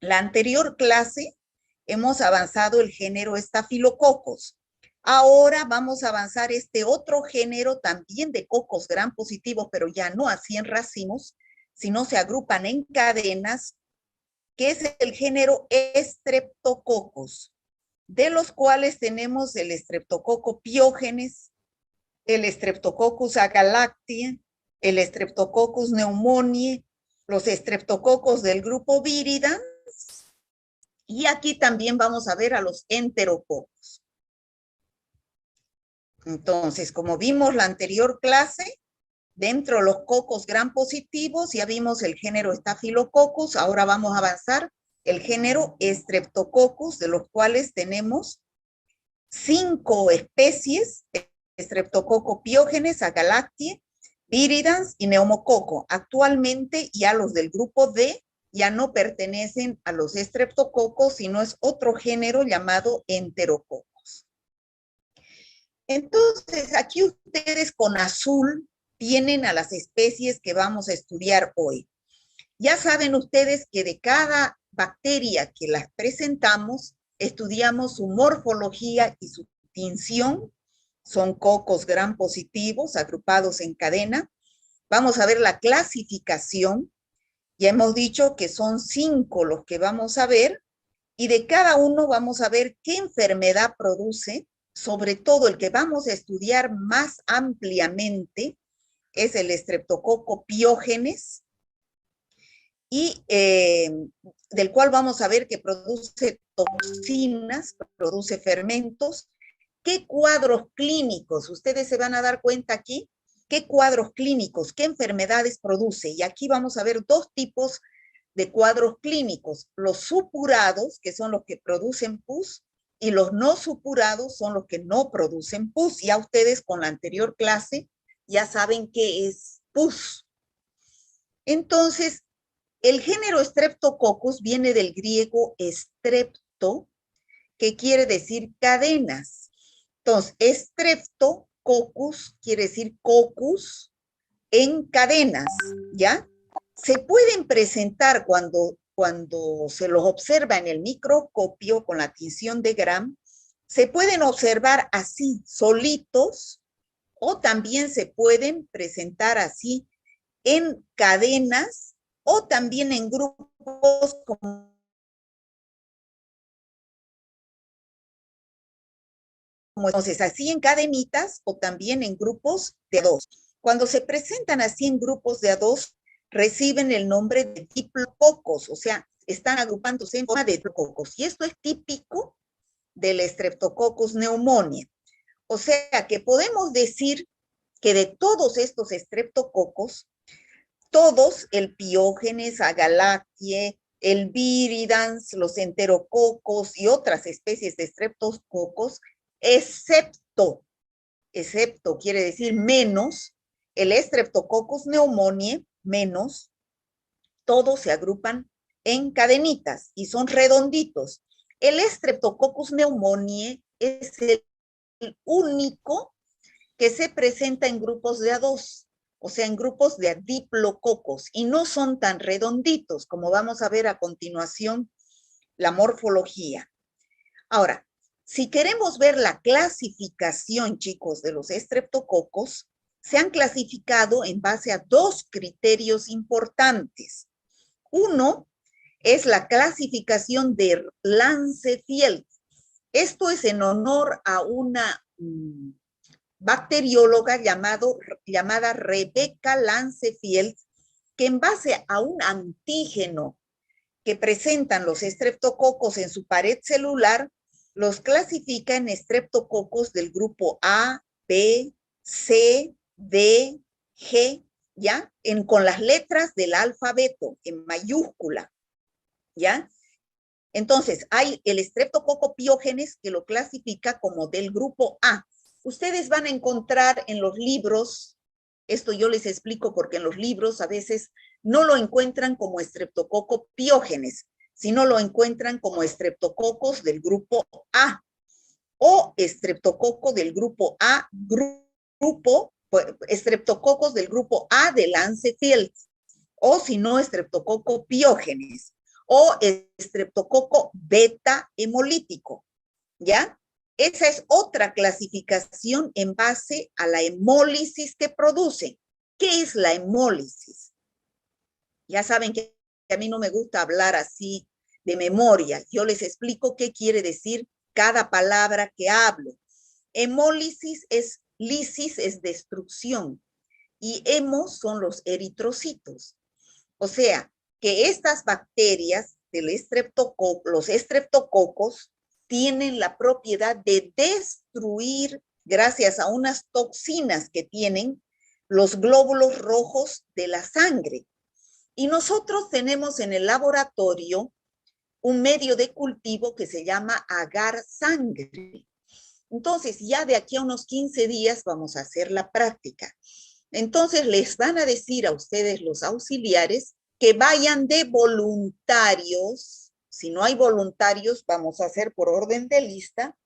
la anterior clase hemos avanzado el género Staphylococcus. Ahora vamos a avanzar este otro género también de cocos gram positivos, pero ya no así en racimos, sino se agrupan en cadenas, que es el género Streptococcus, de los cuales tenemos el Streptococcus pyogenes, el Streptococcus agalactiae, el Streptococcus pneumoniae, los estreptococos del grupo Viridans, y aquí también vamos a ver a los enterococos. Entonces, como vimos la anterior clase, dentro de los cocos gram positivos ya vimos el género Staphylococcus, ahora vamos a avanzar el género Streptococcus, de los cuales tenemos 5 especies: Streptococcus pyogenes, agalactiae, Viridans y neumococo. Actualmente ya los del grupo D ya no pertenecen a los estreptococos, sino es otro género llamado enterococos. Entonces, aquí ustedes con azul tienen a las especies que vamos a estudiar hoy. Ya saben ustedes que de cada bacteria que las presentamos, estudiamos su morfología y su tinción. Son cocos gram positivos agrupados en cadena. Vamos a ver la clasificación. Ya hemos dicho que son 5 los que vamos a ver, y de cada uno vamos a ver qué enfermedad produce. Sobre todo el que vamos a estudiar más ampliamente es el Streptococcus pyogenes, y del cual vamos a ver que produce toxinas, produce fermentos. ¿Qué cuadros clínicos? Ustedes se van a dar cuenta aquí, qué cuadros clínicos, qué enfermedades produce. Y aquí vamos a ver 2 tipos de cuadros clínicos: los supurados, que son los que producen pus, y los no supurados son los que no producen pus. Ya ustedes con la anterior clase ya saben qué es pus. Entonces, el género Streptococcus viene del griego strepto, que quiere decir cadenas. Entonces, Streptococcus quiere decir coccus en cadenas, ¿ya? Se pueden presentar cuando se los observa en el microscopio con la tinción de Gram, se pueden observar así, solitos, o también se pueden presentar así en cadenas, o también en grupos como entonces así en cadenitas, o también en grupos de a 2. Cuando se presentan así en grupos de a 2, reciben el nombre de diplococos, o sea, están agrupándose en forma de diplococos, y esto es típico del Streptococcus pneumoniae. O sea que podemos decir que de todos estos estreptococos, todos, el Piógenes, agalactiae, el Viridans, los enterococos y otras especies de estreptococos, excepto quiere decir menos, el Streptococcus pneumoniae, menos, todos se agrupan en cadenitas y son redonditos. El Streptococcus pneumoniae es el único que se presenta en grupos de a 2, o sea, en grupos de diplococos, y no son tan redonditos, como vamos a ver a continuación la morfología. Ahora, si queremos ver la clasificación, chicos, de los estreptococos, se han clasificado en base a 2 criterios importantes. Uno es la clasificación de Lancefield. Esto es en honor a una bacterióloga llamada Rebecca Lancefield, que en base a un antígeno que presentan los estreptococos en su pared celular, los clasifica en estreptococos del grupo A, B, C, D, G, ¿ya? Con las letras del alfabeto en mayúscula, ¿ya? Entonces, hay el Streptococcus pyogenes que lo clasifica como del grupo A. Ustedes van a encontrar en los libros, esto yo les explico porque en los libros a veces no lo encuentran como Streptococcus pyogenes, sino lo encuentran como estreptococos del grupo A, o estreptococo del grupo A, estreptococos del grupo A de Lancefield, o si no, Streptococcus pyogenes, o Streptococcus beta hemolítico, ¿ya? Esa es otra clasificación en base a la hemólisis que producen. ¿Qué es la hemólisis? Ya saben que a mí no me gusta hablar así de memoria. Yo les explico qué quiere decir cada palabra que hablo. Hemólisis es, lisis es destrucción y hemos son los eritrocitos. O sea, que estas bacterias del los estreptococos tienen la propiedad de destruir, gracias a unas toxinas que tienen, los glóbulos rojos de la sangre. Y nosotros tenemos en el laboratorio un medio de cultivo que se llama agar sangre. Entonces, ya de aquí a unos 15 días vamos a hacer la práctica. Entonces, les van a decir a ustedes los auxiliares que vayan de voluntarios. Si no hay voluntarios, vamos a hacer por orden de lista,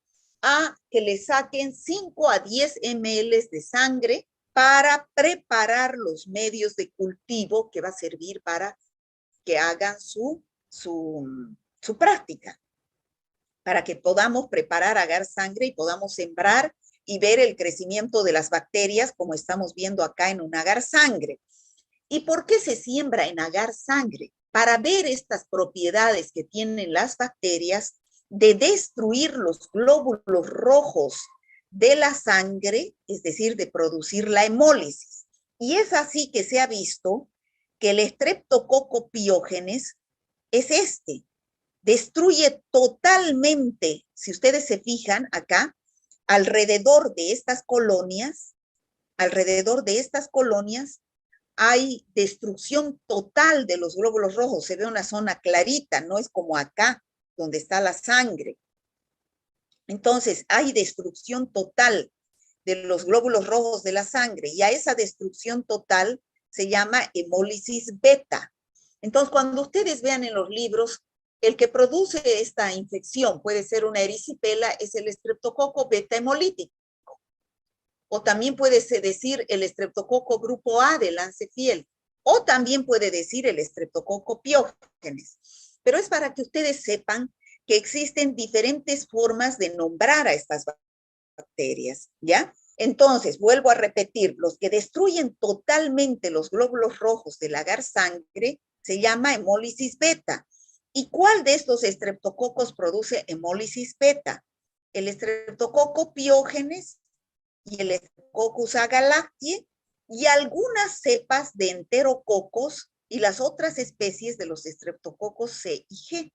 a que le saquen 5 a 10 ml de sangre para preparar los medios de cultivo que va a servir para que hagan su práctica, para que podamos preparar agar sangre y podamos sembrar y ver el crecimiento de las bacterias como estamos viendo acá en un agar sangre. ¿Y por qué se siembra en agar sangre? Para ver estas propiedades que tienen las bacterias de destruir los glóbulos rojos de la sangre, es decir, de producir la hemólisis. Y es así que se ha visto que el Streptococcus pyogenes es este. Destruye totalmente, si ustedes se fijan acá, alrededor de estas colonias, hay destrucción total de los glóbulos rojos. Se ve una zona clarita, no es como acá, donde está la sangre. Entonces, hay destrucción total de los glóbulos rojos de la sangre, y a esa destrucción total se llama hemólisis beta. Entonces, cuando ustedes vean en los libros, el que produce esta infección puede ser una erisipela, es el Streptococcus beta hemolítico. O también puede decir el Streptococcus grupo A de Lancefiel. O también puede decir el Streptococcus pyogenes. Pero es para que ustedes sepan que existen diferentes formas de nombrar a estas bacterias, ¿ya? Entonces, vuelvo a repetir, los que destruyen totalmente los glóbulos rojos del agar sangre se llama hemólisis beta. ¿Y cuál de estos estreptococos produce hemólisis beta? El Streptococcus pyogenes y el Streptococcus agalactiae y algunas cepas de enterococos y las otras especies de los estreptococos C y G.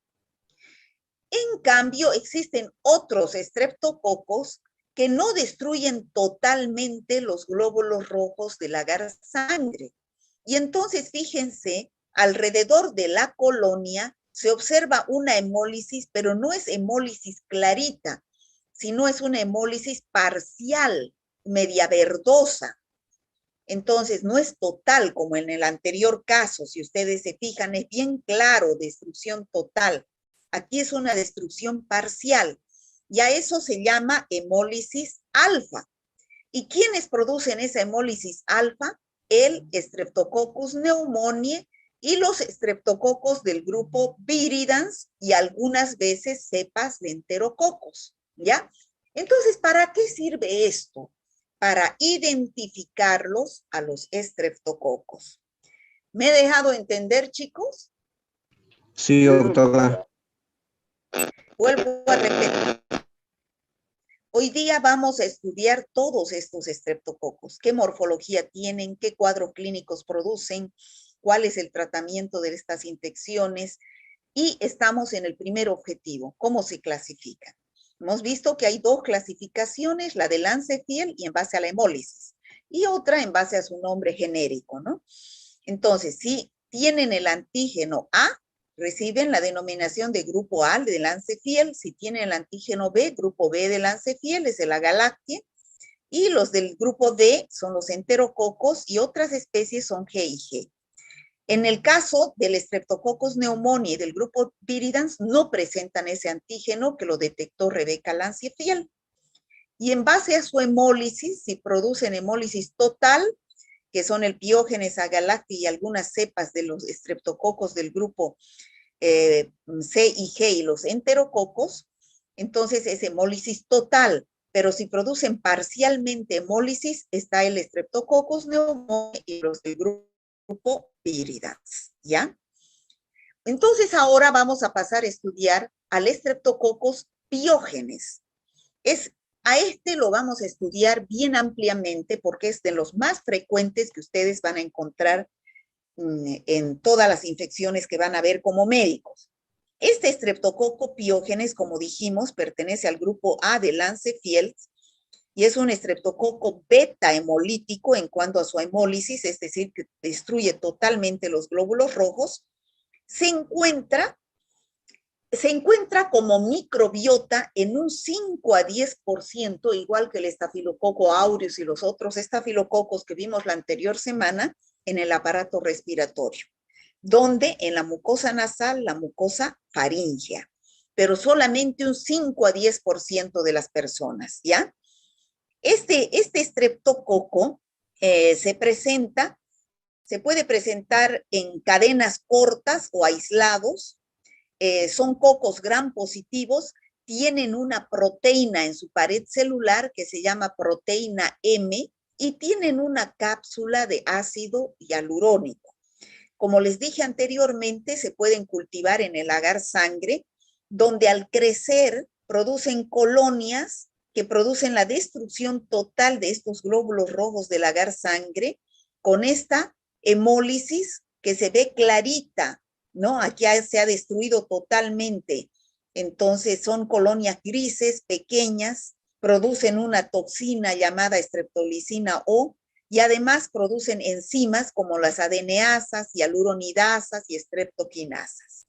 En cambio, existen otros estreptococos que no destruyen totalmente los glóbulos rojos del agar sangre. Y entonces, fíjense, alrededor de la colonia se observa una hemólisis, pero no es hemólisis clarita, sino es una hemólisis parcial, media verdosa. Entonces, no es total como en el anterior caso. Si ustedes se fijan, es bien claro, destrucción total. Aquí es una destrucción parcial. Y a eso se llama hemólisis alfa. ¿Y quiénes producen esa hemólisis alfa? El Streptococcus pneumoniae y los estreptococos del grupo viridans y algunas veces cepas de enterococos, ¿ya? Entonces, ¿para qué sirve esto? Para identificarlos a los estreptococos. ¿Me he dejado entender, chicos? Sí, doctora. Vuelvo a repetir. Hoy día vamos a estudiar todos estos estreptococos, qué morfología tienen, qué cuadros clínicos producen, cuál es el tratamiento de estas infecciones, y estamos en el primer objetivo, cómo se clasifican. Hemos visto que hay dos clasificaciones, la de Lancefiel y en base a la hemólisis, y otra en base a su nombre genérico, ¿no? Entonces, si tienen el antígeno A, reciben la denominación de grupo A de Lancefiel. Si tienen el antígeno B, grupo B de Lancefiel, es el agalactiae. Y los del grupo D son los enterococos y otras especies son G y G. En el caso del Streptococcus pneumoniae del grupo viridans, no presentan ese antígeno que lo detectó Rebeca Lancefiel. Y en base a su hemólisis, si producen hemólisis total, que son el Piógenes agalacti y algunas cepas de los estreptococos del grupo C y G y los enterococos, entonces es hemólisis total. Pero si producen parcialmente hemólisis, está el Streptococcus pneumoniae y los del grupo Viridans, ¿ya? Entonces ahora vamos a pasar a estudiar al Streptococcus piógenes. A este lo vamos a estudiar bien ampliamente porque es de los más frecuentes que ustedes van a encontrar en todas las infecciones que van a ver como médicos. Este Streptococcus piógenes, como dijimos, pertenece al grupo A de Lancefield y es un estreptococo beta hemolítico en cuanto a su hemólisis, es decir, que destruye totalmente los glóbulos rojos. Se encuentra como microbiota en un 5 a 10%, igual que el estafilococo aureus y los otros estafilococos que vimos la anterior semana en el aparato respiratorio, donde en la mucosa nasal, la mucosa faríngea, pero solamente un 5 a 10% de las personas, ¿ya? Este estreptococo se puede presentar en cadenas cortas o aislados, son cocos gram positivos, tienen una proteína en su pared celular que se llama proteína M y tienen una cápsula de ácido hialurónico. Como les dije anteriormente, se pueden cultivar en el agar sangre, donde al crecer producen colonias que producen la destrucción total de estos glóbulos rojos del agar sangre, con esta hemólisis que se ve clarita, ¿no? Aquí se ha destruido totalmente. Entonces son colonias grises, pequeñas, producen una toxina llamada streptolicina O, y además producen enzimas como las adeneasas, hialuronidasas y streptoquinasas.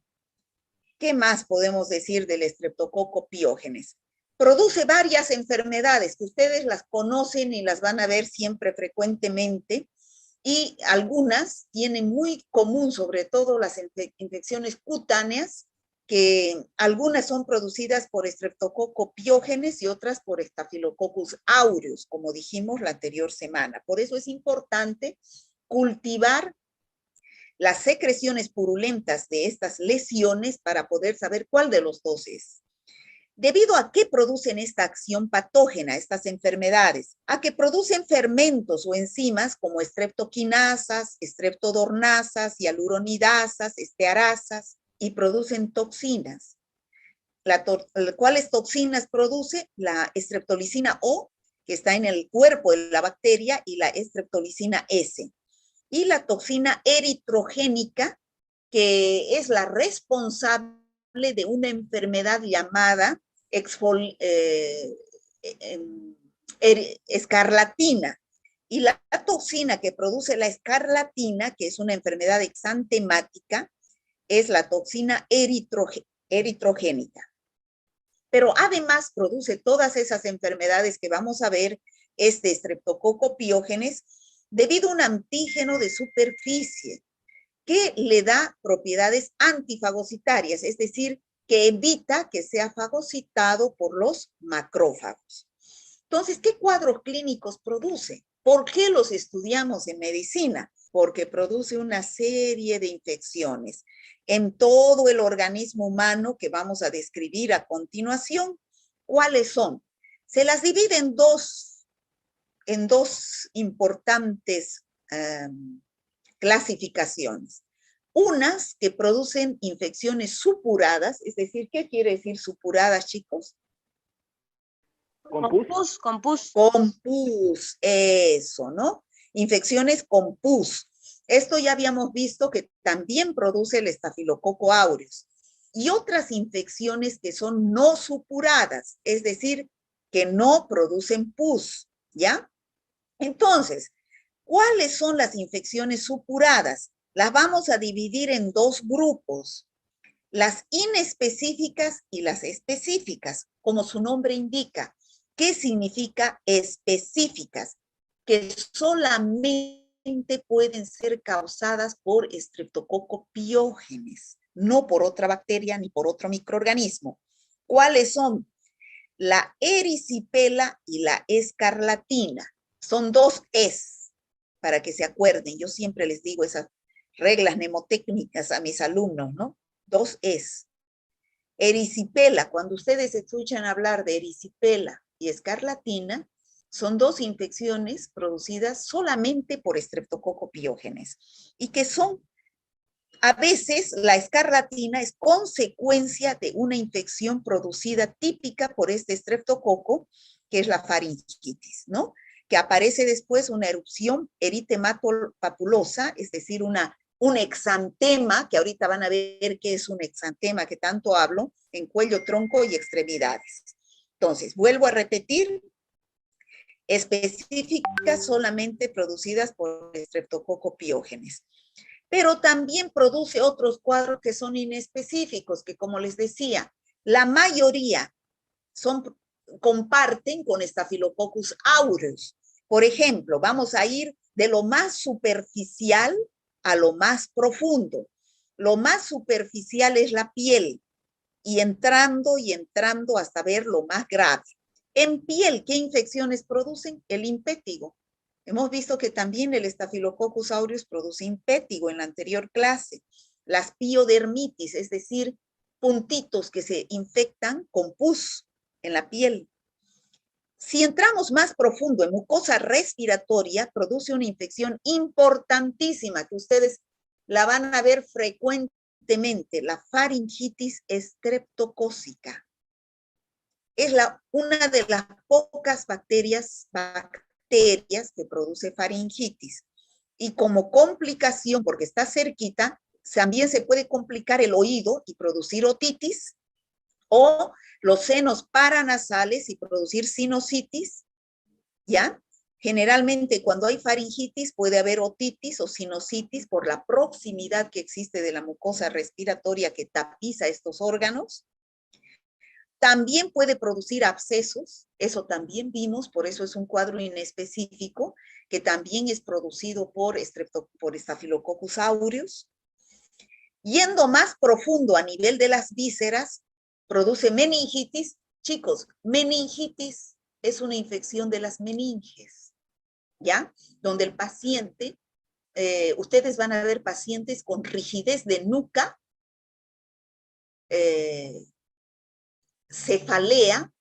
¿Qué más podemos decir del estreptococo piógenes? Produce varias enfermedades que ustedes las conocen y las van a ver siempre frecuentemente, y algunas tienen muy común, sobre todo las infecciones cutáneas, que algunas son producidas por Streptococcus piógenes y otras por Staphylococcus aureus, como dijimos la anterior semana. Por eso es importante cultivar las secreciones purulentas de estas lesiones para poder saber cuál de los dos es. ¿Debido a qué producen esta acción patógena, estas enfermedades? A que producen fermentos o enzimas como streptoquinasas, streptodornasas, hialuronidasas, estearasas, y producen toxinas. ¿Cuáles toxinas produce? La streptolicina O, que está en el cuerpo de la bacteria, y la streptolicina S. Y la toxina eritrogénica, que es la responsable de una enfermedad llamada escarlatina. Y la toxina que produce la escarlatina, que es una enfermedad exantemática, es la toxina eritrogénica. Pero además produce todas esas enfermedades que vamos a ver, este Streptococcus piógenes, debido a un antígeno de superficie que le da propiedades antifagocitarias, es decir, que evita que sea fagocitado por los macrófagos. Entonces, ¿qué cuadros clínicos produce? ¿Por qué los estudiamos en medicina? Porque produce una serie de infecciones en todo el organismo humano que vamos a describir a continuación. ¿Cuáles son? Se las divide en dos importantes clasificaciones. Unas que producen infecciones supuradas, es decir, ¿qué quiere decir supuradas, chicos? Con pus. Con pus, eso, ¿no? Infecciones con pus. Esto ya habíamos visto que también produce el estafilococo aureus. Y otras infecciones que son no supuradas, es decir, que no producen pus, ¿ya? Entonces, ¿cuáles son las infecciones supuradas? Las vamos a dividir en dos grupos, las inespecíficas y las específicas, como su nombre indica. ¿Qué significa específicas? Que solamente pueden ser causadas por Streptococcus piógenes, no por otra bacteria ni por otro microorganismo. ¿Cuáles son? La erisipela y la escarlatina. Son dos Es. para que se acuerden. Yo siempre les digo esas reglas mnemotécnicas a mis alumnos, ¿no? 2 es. Erisipela, cuando ustedes escuchan hablar de erisipela y escarlatina, son 2 infecciones producidas solamente por Streptococcus pyogenes y que son, a veces la escarlatina es consecuencia de una infección producida típica por este estreptococo, que es la faringitis, ¿no? Que aparece después una erupción eritemato-papulosa, es decir, un exantema, que ahorita van a ver qué es un exantema, que tanto hablo, en cuello, tronco y extremidades. Entonces, vuelvo a repetir, específicas solamente producidas por Streptococcus pyogenes. Pero también produce otros cuadros que son inespecíficos, que como les decía, la mayoría comparten con Staphylococcus aureus. Por ejemplo, vamos a ir de lo más superficial a lo más profundo. Lo más superficial es la piel, y entrando hasta ver lo más grave. En piel, ¿qué infecciones producen? El impétigo. Hemos visto que también el Staphylococcus aureus produce impétigo en la anterior clase. Las piodermitis, es decir, puntitos que se infectan con pus en la piel. Si entramos más profundo en mucosa respiratoria, produce una infección importantísima que ustedes la van a ver frecuentemente, la faringitis estreptocócica. Es una de las pocas bacterias que produce faringitis. Y como complicación, porque está cerquita, también se puede complicar el oído y producir otitis, o los senos paranasales y producir sinusitis, ¿ya? Generalmente cuando hay faringitis puede haber otitis o sinusitis por la proximidad que existe de la mucosa respiratoria que tapiza estos órganos. También puede producir abscesos, eso también vimos, por eso es un cuadro inespecífico, que también es producido por Staphylococcus aureus. Yendo más profundo a nivel de las vísceras, produce meningitis. Chicos, meningitis es una infección de las meninges, ¿ya? Donde el paciente, ustedes van a ver pacientes con rigidez de nuca, cefalea,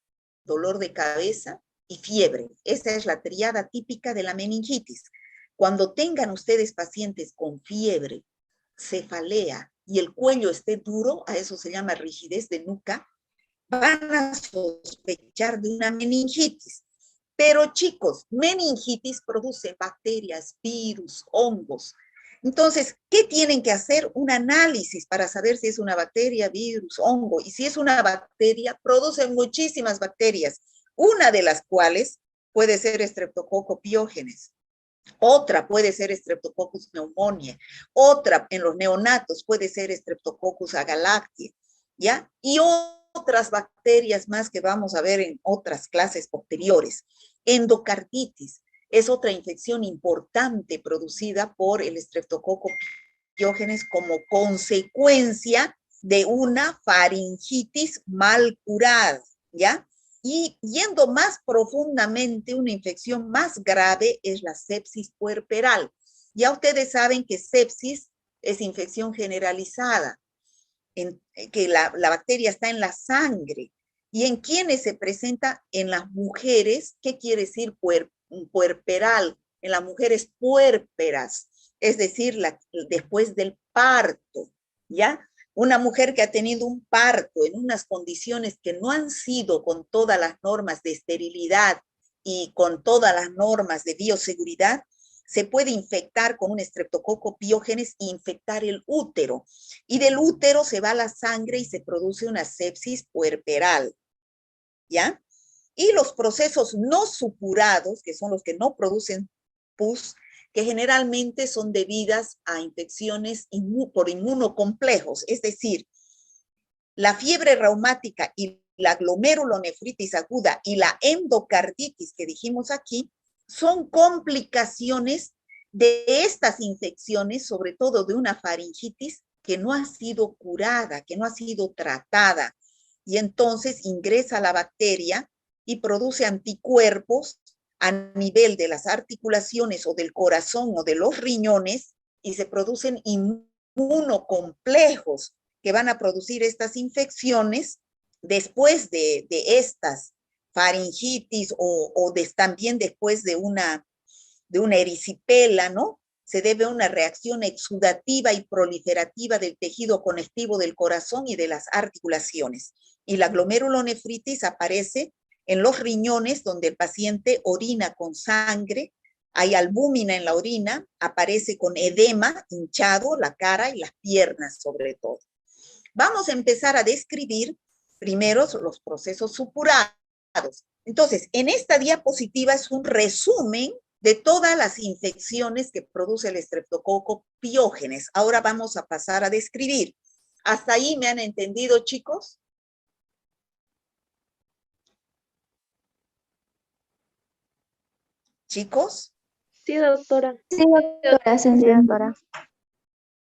dolor de cabeza y fiebre. Esa es la tríada típica de la meningitis. Cuando tengan ustedes pacientes con fiebre, cefalea y el cuello esté duro, a eso se llama rigidez de nuca, van a sospechar de una meningitis. Pero chicos, meningitis produce bacterias, virus, hongos. Entonces, ¿qué tienen que hacer? Un análisis para saber si es una bacteria, virus, hongo. Y si es una bacteria, produce muchísimas bacterias, una de las cuales puede ser Streptococcus pyogenes. Otra puede ser Streptococcus pneumoniae. Otra en los neonatos puede ser Streptococcus agalactiae, ¿ya? Y otras bacterias más que vamos a ver en otras clases posteriores. Endocarditis es otra infección importante producida por el Streptococcus pyogenes como consecuencia de una faringitis mal curada, ¿ya? Y yendo más profundamente, una infección más grave es la sepsis puerperal. Ya ustedes saben que sepsis es infección generalizada, que la bacteria está en la sangre. ¿Y en quiénes se presenta? En las mujeres. ¿Qué quiere decir puerperal? En las mujeres puérperas, es decir, después del parto, ¿ya? Una mujer que ha tenido un parto en unas condiciones que no han sido con todas las normas de esterilidad y con todas las normas de bioseguridad, se puede infectar con un Streptococcus pyogenes e infectar el útero. Y del útero se va la sangre y se produce una sepsis puerperal, ¿ya? Y los procesos no supurados, que son los que no producen pus, que generalmente son debidas a infecciones por inmunocomplejos, es decir, la fiebre reumática y la glomerulonefritis aguda y la endocarditis que dijimos aquí, son complicaciones de estas infecciones, sobre todo de una faringitis que no ha sido curada, que no ha sido tratada, y entonces ingresa la bacteria y produce anticuerpos a nivel de las articulaciones o del corazón o de los riñones y se producen inmunocomplejos que van a producir estas infecciones después de estas faringitis o también después de una erisipela, ¿no? Se debe a una reacción exudativa y proliferativa del tejido conectivo del corazón y de las articulaciones. Y la glomerulonefritis aparece en los riñones donde el paciente orina con sangre, hay albúmina en la orina, aparece con edema, hinchado, la cara y las piernas sobre todo. Vamos a empezar a describir primero los procesos supurados. Entonces, en esta diapositiva es un resumen de todas las infecciones que produce el estreptococo piógenes. Ahora vamos a pasar a describir. ¿Hasta ahí me han entendido, chicos? ¿Chicos? Sí, doctora. Sí, doctora, se entiende.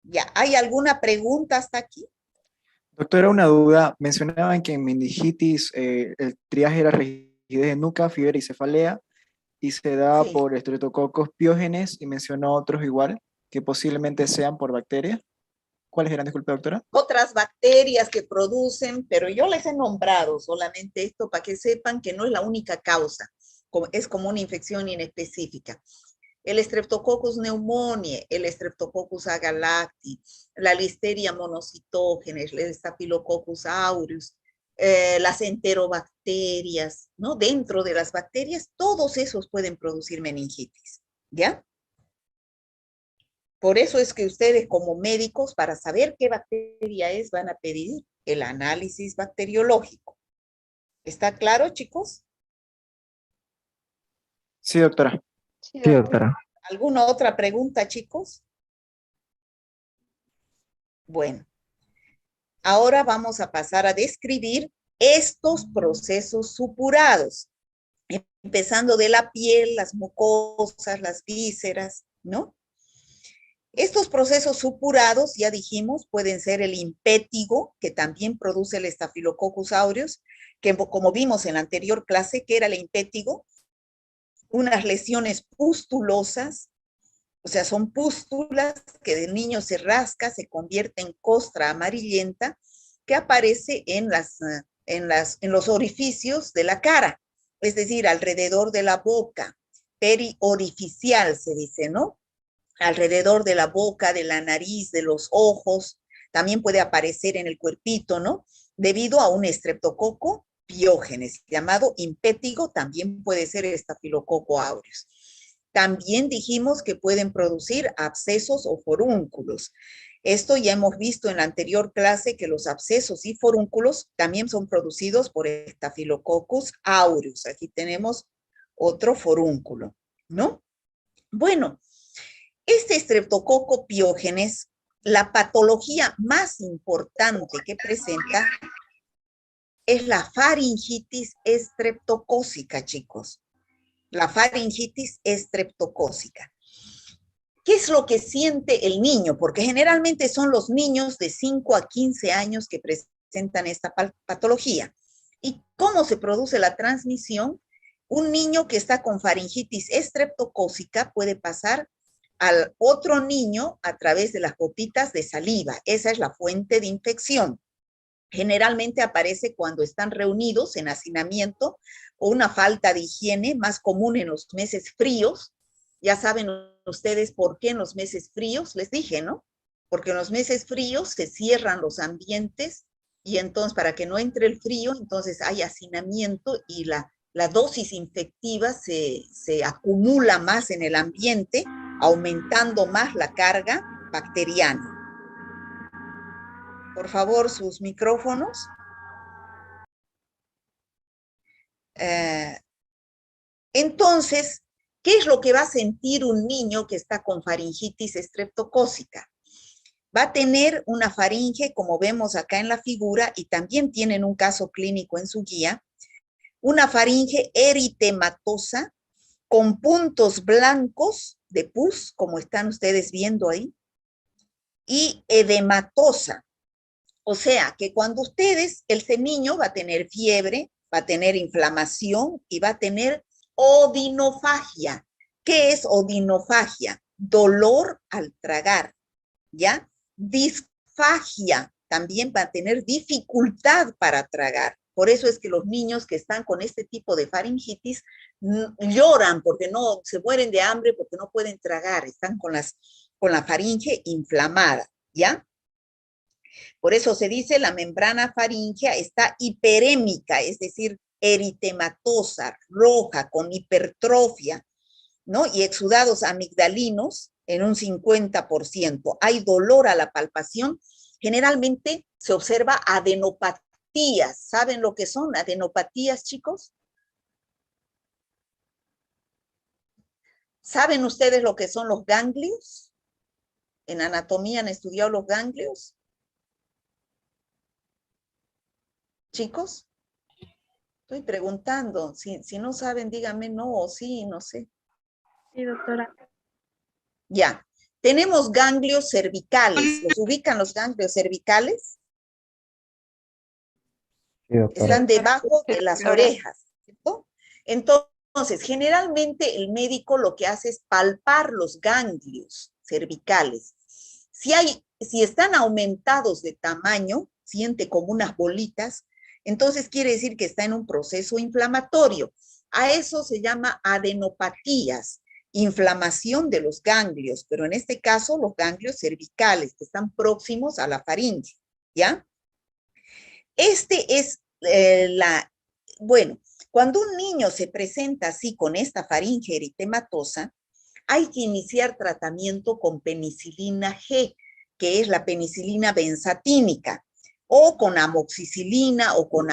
Ya, ¿hay alguna pregunta hasta aquí? Doctora, una duda. Mencionaban que en meningitis el triaje era rigidez de nuca, fiebre y cefalea, y se da Sí. por estreptococos piógenes, y mencionó otros igual, que posiblemente sean por bacterias. ¿Cuáles eran? Disculpe, doctora. Otras bacterias que producen, pero yo les he nombrado solamente esto para que sepan que no es la única causa, es como una infección inespecífica. El Streptococcus pneumoniae, el Streptococcus agalacti, la Listeria monocytogenes, el Staphylococcus aureus, las enterobacterias, ¿no? Dentro de las bacterias, todos esos pueden producir meningitis, ¿ya? Por eso es que ustedes como médicos, para saber qué bacteria es, van a pedir el análisis bacteriológico. ¿Está claro, chicos? Sí, doctora. Sí, Sí, doctora. ¿Alguna otra pregunta, chicos? Bueno, ahora vamos a pasar a describir estos procesos supurados, empezando de la piel, las mucosas, las vísceras, ¿no? Estos procesos supurados, ya dijimos, pueden ser el impétigo, que también produce el Staphylococcus aureus, que como vimos en la anterior clase, ¿qué era el impétigo? Unas lesiones pustulosas, o sea, son pústulas que del niño se rasca, se convierte en costra amarillenta, que aparece en los orificios de la cara, es decir, alrededor de la boca, periorificial se dice, ¿no? Alrededor de la boca, de la nariz, de los ojos, también puede aparecer en el cuerpito, ¿no? Debido a un estreptococo piógenes, llamado impétigo, también puede ser estafilococo aureus. También dijimos que pueden producir abscesos o forúnculos. Esto ya hemos visto en la anterior clase que los abscesos y forúnculos también son producidos por Staphylococcus aureus. Aquí tenemos otro forúnculo, ¿no? Bueno, este estreptococo piógenes, la patología más importante que presenta es la faringitis estreptocócica, chicos. La faringitis estreptocócica. ¿Qué es lo que siente el niño? Porque generalmente son los niños de 5 a 15 años que presentan esta patología. ¿Y cómo se produce la transmisión? Un niño que está con faringitis estreptocócica puede pasar al otro niño a través de las gotitas de saliva. Esa es la fuente de infección. Generalmente aparece cuando están reunidos en hacinamiento o una falta de higiene más común en los meses fríos. Ya saben ustedes por qué en los meses fríos, les dije, ¿no? Porque en los meses fríos se cierran los ambientes y entonces para que no entre el frío, entonces hay hacinamiento y la dosis infectiva se acumula más en el ambiente, aumentando más la carga bacteriana. Por favor, sus micrófonos. Entonces, ¿qué es lo que va a sentir un niño que está con faringitis estreptocócica? Va a tener una faringe, como vemos acá en la figura, y también tienen un caso clínico en su guía, una faringe eritematosa con puntos blancos de pus, como están ustedes viendo ahí, y edematosa. O sea, que cuando ustedes, el niño va a tener fiebre, va a tener inflamación y va a tener odinofagia. ¿Qué es odinofagia? Dolor al tragar, ¿ya? Disfagia, también va a tener dificultad para tragar. Por eso es que los niños que están con este tipo de faringitis lloran porque no se mueren de hambre, porque no pueden tragar, están con la faringe inflamada, ¿ya? Por eso se dice la membrana faríngea está hiperémica, es decir, eritematosa, roja, con hipertrofia, ¿no? Y exudados amigdalinos en un 50%. Hay dolor a la palpación. Generalmente se observa adenopatías. ¿Saben lo que son adenopatías, chicos? ¿Saben ustedes lo que son los ganglios? ¿En anatomía han estudiado los ganglios? Chicos, estoy preguntando. Si no saben, díganme no o sí, no sé. Sí, doctora. Ya. Tenemos ganglios cervicales. ¿Los ubican los ganglios cervicales? Sí, doctora. Están debajo de las orejas, ¿cierto? Entonces, generalmente el médico lo que hace es palpar los ganglios cervicales. Si están aumentados de tamaño, siente como unas bolitas, entonces quiere decir que está en un proceso inflamatorio. A eso se llama adenopatías, inflamación de los ganglios, pero en este caso los ganglios cervicales que están próximos a la faringe, ¿ya? Este es bueno, cuando un niño se presenta así con esta faringe eritematosa, hay que iniciar tratamiento con penicilina G, que es la penicilina benzatínica, o con amoxicilina o con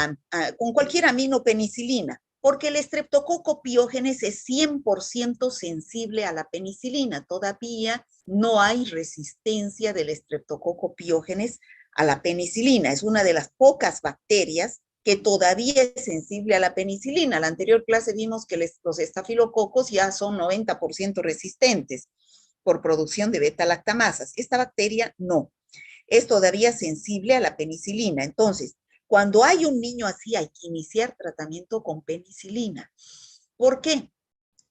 cualquier aminopenicilina, porque el estreptococo piógenes es 100% sensible a la penicilina. Todavía no hay resistencia del estreptococo piógenes a la penicilina. Es una de las pocas bacterias que todavía es sensible a la penicilina. En la anterior clase vimos que los estafilococos ya son 90% resistentes por producción de beta-lactamasas. Esta bacteria no, es todavía sensible a la penicilina. Entonces, cuando hay un niño así, hay que iniciar tratamiento con penicilina. ¿Por qué?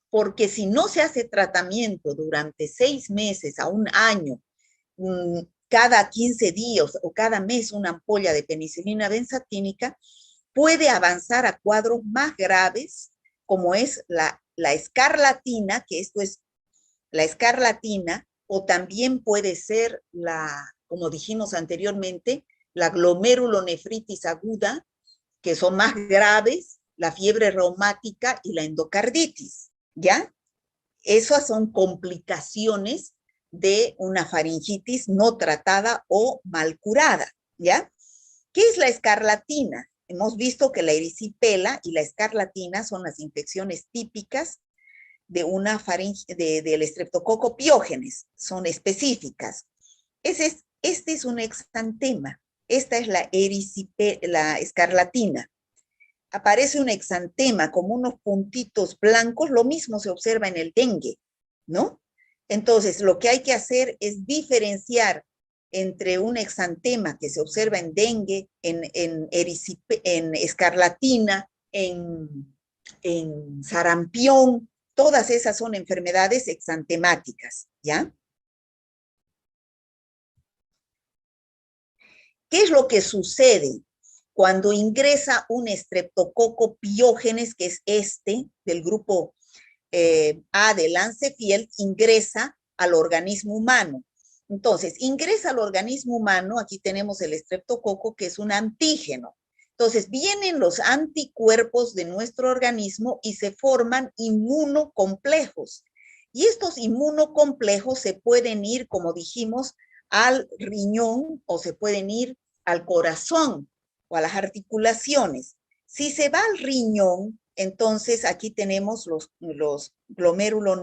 Porque si no se hace tratamiento durante 6 meses a un año, cada 15 días o cada mes una ampolla de penicilina benzatínica, puede avanzar a cuadros más graves, como es la escarlatina, que esto es la escarlatina, o también puede ser como dijimos anteriormente, la glomerulonefritis aguda, que son más graves, la fiebre reumática y la endocarditis, ¿ya? Esas son complicaciones de una faringitis no tratada o mal curada, ¿ya? ¿Qué es la escarlatina? Hemos visto que la erisipela y la escarlatina son las infecciones típicas de una del estreptococo piógenes, son específicas. Este es un exantema, esta es la escarlatina. Aparece un exantema como unos puntitos blancos, lo mismo se observa en el dengue, ¿no? Entonces, lo que hay que hacer es diferenciar entre un exantema que se observa en dengue, en escarlatina, en sarampión. Todas esas son enfermedades exantemáticas, ¿ya? ¿Qué es lo que sucede cuando ingresa un estreptococo piógenes, que es del grupo A de Lancefield, ingresa al organismo humano? Entonces, ingresa al organismo humano, aquí tenemos el estreptococo, que es un antígeno. Entonces, vienen los anticuerpos de nuestro organismo y se forman inmunocomplejos. Y estos inmunocomplejos se pueden ir, como dijimos, al riñón o se pueden ir al corazón o a las articulaciones. Si se va al riñón, entonces aquí tenemos un glomérulo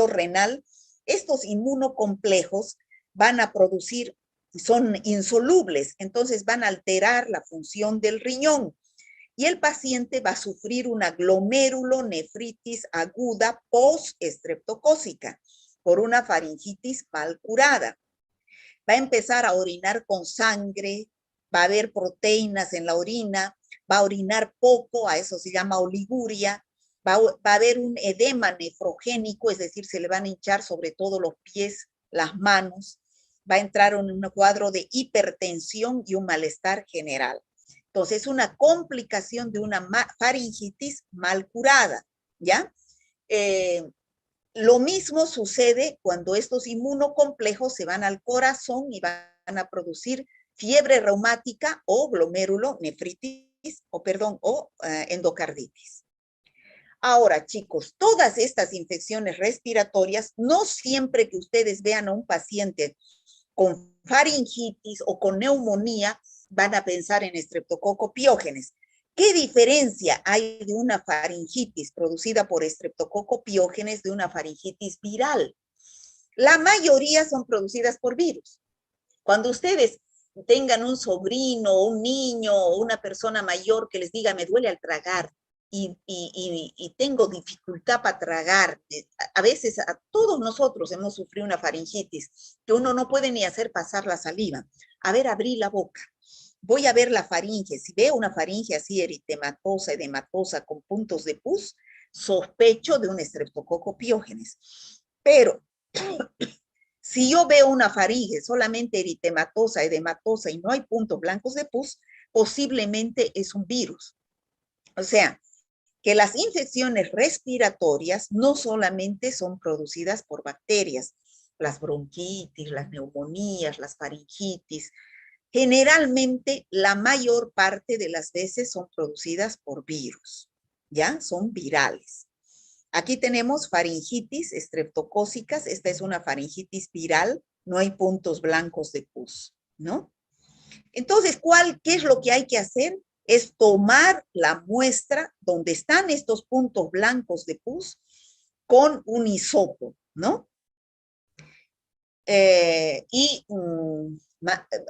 renal. Estos inmunocomplejos van a producir, son insolubles, entonces van a alterar la función del riñón y el paciente va a sufrir una glomerulonefritis aguda post-estreptocócica por una faringitis mal curada. Va a empezar a orinar con sangre, va a haber proteínas en la orina, va a orinar poco, a eso se llama oliguria, va a haber un edema nefrogénico, es decir, se le van a hinchar sobre todo los pies, las manos, va a entrar en un cuadro de hipertensión y un malestar general. Entonces, es una complicación de una faringitis mal curada, ¿ya? Lo mismo sucede cuando estos inmunocomplejos se van al corazón y van a producir fiebre reumática o glomerulonefritis, o endocarditis. Ahora, chicos, todas estas infecciones respiratorias, no siempre que ustedes vean a un paciente con faringitis o con neumonía, van a pensar en Streptococcus pyogenes. ¿Qué diferencia hay de una faringitis producida por Streptococcus pyogenes de una faringitis viral? La mayoría son producidas por virus. Cuando ustedes tengan un sobrino, un niño o una persona mayor que les diga, me duele al tragar y tengo dificultad para tragar, a veces a todos nosotros hemos sufrido una faringitis, que uno no puede ni hacer pasar la saliva. A ver, abrí la boca. Voy a ver la faringe. Si veo una faringe así eritematosa, edematosa, con puntos de pus, sospecho de un Streptococcus pyogenes. Pero si yo veo una faringe solamente eritematosa, edematosa y no hay puntos blancos de pus, posiblemente es un virus. O sea, que las infecciones respiratorias no solamente son producidas por bacterias, las bronquitis, las neumonías, las faringitis, generalmente la mayor parte de las veces son producidas por virus, ¿ya? Son virales. Aquí tenemos faringitis estreptocócicas, esta es una faringitis viral, no hay puntos blancos de pus, ¿no? Entonces, ¿qué es lo que hay que hacer? Es tomar la muestra donde están estos puntos blancos de pus con un hisopo, ¿no?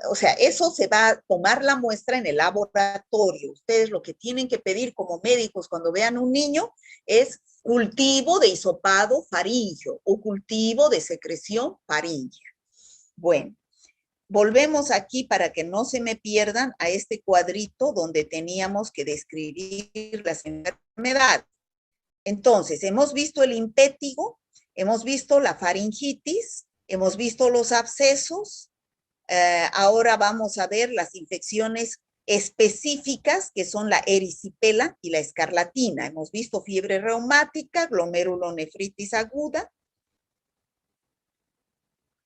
O sea, eso se va a tomar la muestra en el laboratorio. Ustedes lo que tienen que pedir como médicos cuando vean un niño es cultivo de hisopado faríngeo o cultivo de secreción faríngea. Bueno, volvemos aquí para que no se me pierdan a este cuadrito donde teníamos que describir las enfermedades. Entonces, hemos visto el impétigo, hemos visto la faringitis, hemos visto los abscesos. Ahora vamos a ver las infecciones específicas que son la erisipela y la escarlatina. Hemos visto fiebre reumática, glomerulonefritis aguda.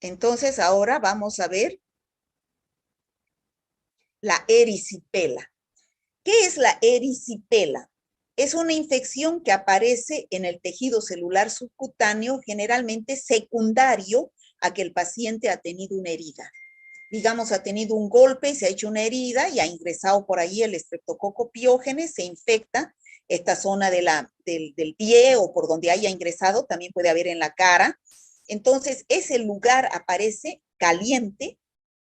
Entonces, ahora vamos a ver la erisipela. ¿Qué es la erisipela? Es una infección que aparece en el tejido celular subcutáneo, generalmente secundario a que el paciente ha tenido una herida. Digamos, ha tenido un golpe y se ha hecho una herida y ha ingresado por ahí el Streptococcus pyogenes, se infecta esta zona del pie o por donde haya ingresado, también puede haber en la cara. Entonces, ese lugar aparece caliente,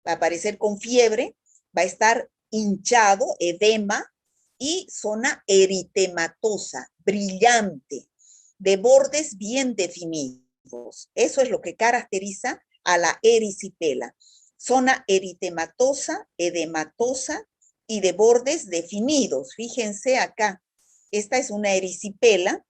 va a aparecer con fiebre, va a estar hinchado, edema y zona eritematosa, brillante, de bordes bien definidos. Eso es lo que caracteriza a la erisipela. Zona eritematosa, edematosa y de bordes definidos. Fíjense acá, esta es una erisipela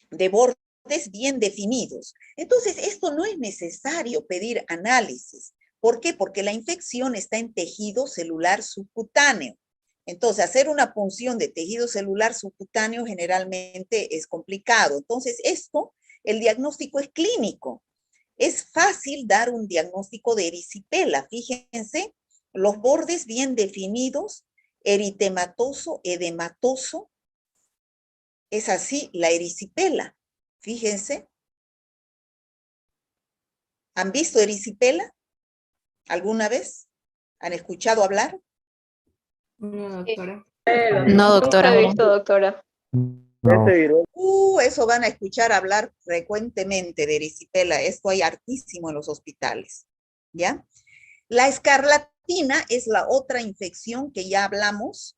de bordes bien definidos. Entonces, esto no es necesario pedir análisis. ¿Por qué? Porque la infección está en tejido celular subcutáneo. Entonces, hacer una punción de tejido celular subcutáneo generalmente es complicado. Entonces, el diagnóstico es clínico. Es fácil dar un diagnóstico de erisipela. Fíjense, los bordes bien definidos, eritematoso, edematoso. Es así la erisipela. Fíjense. ¿Han visto erisipela alguna vez? ¿Han escuchado hablar? No, doctora. No, doctora. Nunca he visto, doctora. Eso van a escuchar hablar frecuentemente de erisipela. Esto hay hartísimo en los hospitales, ¿ya? La escarlatina es la otra infección que ya hablamos,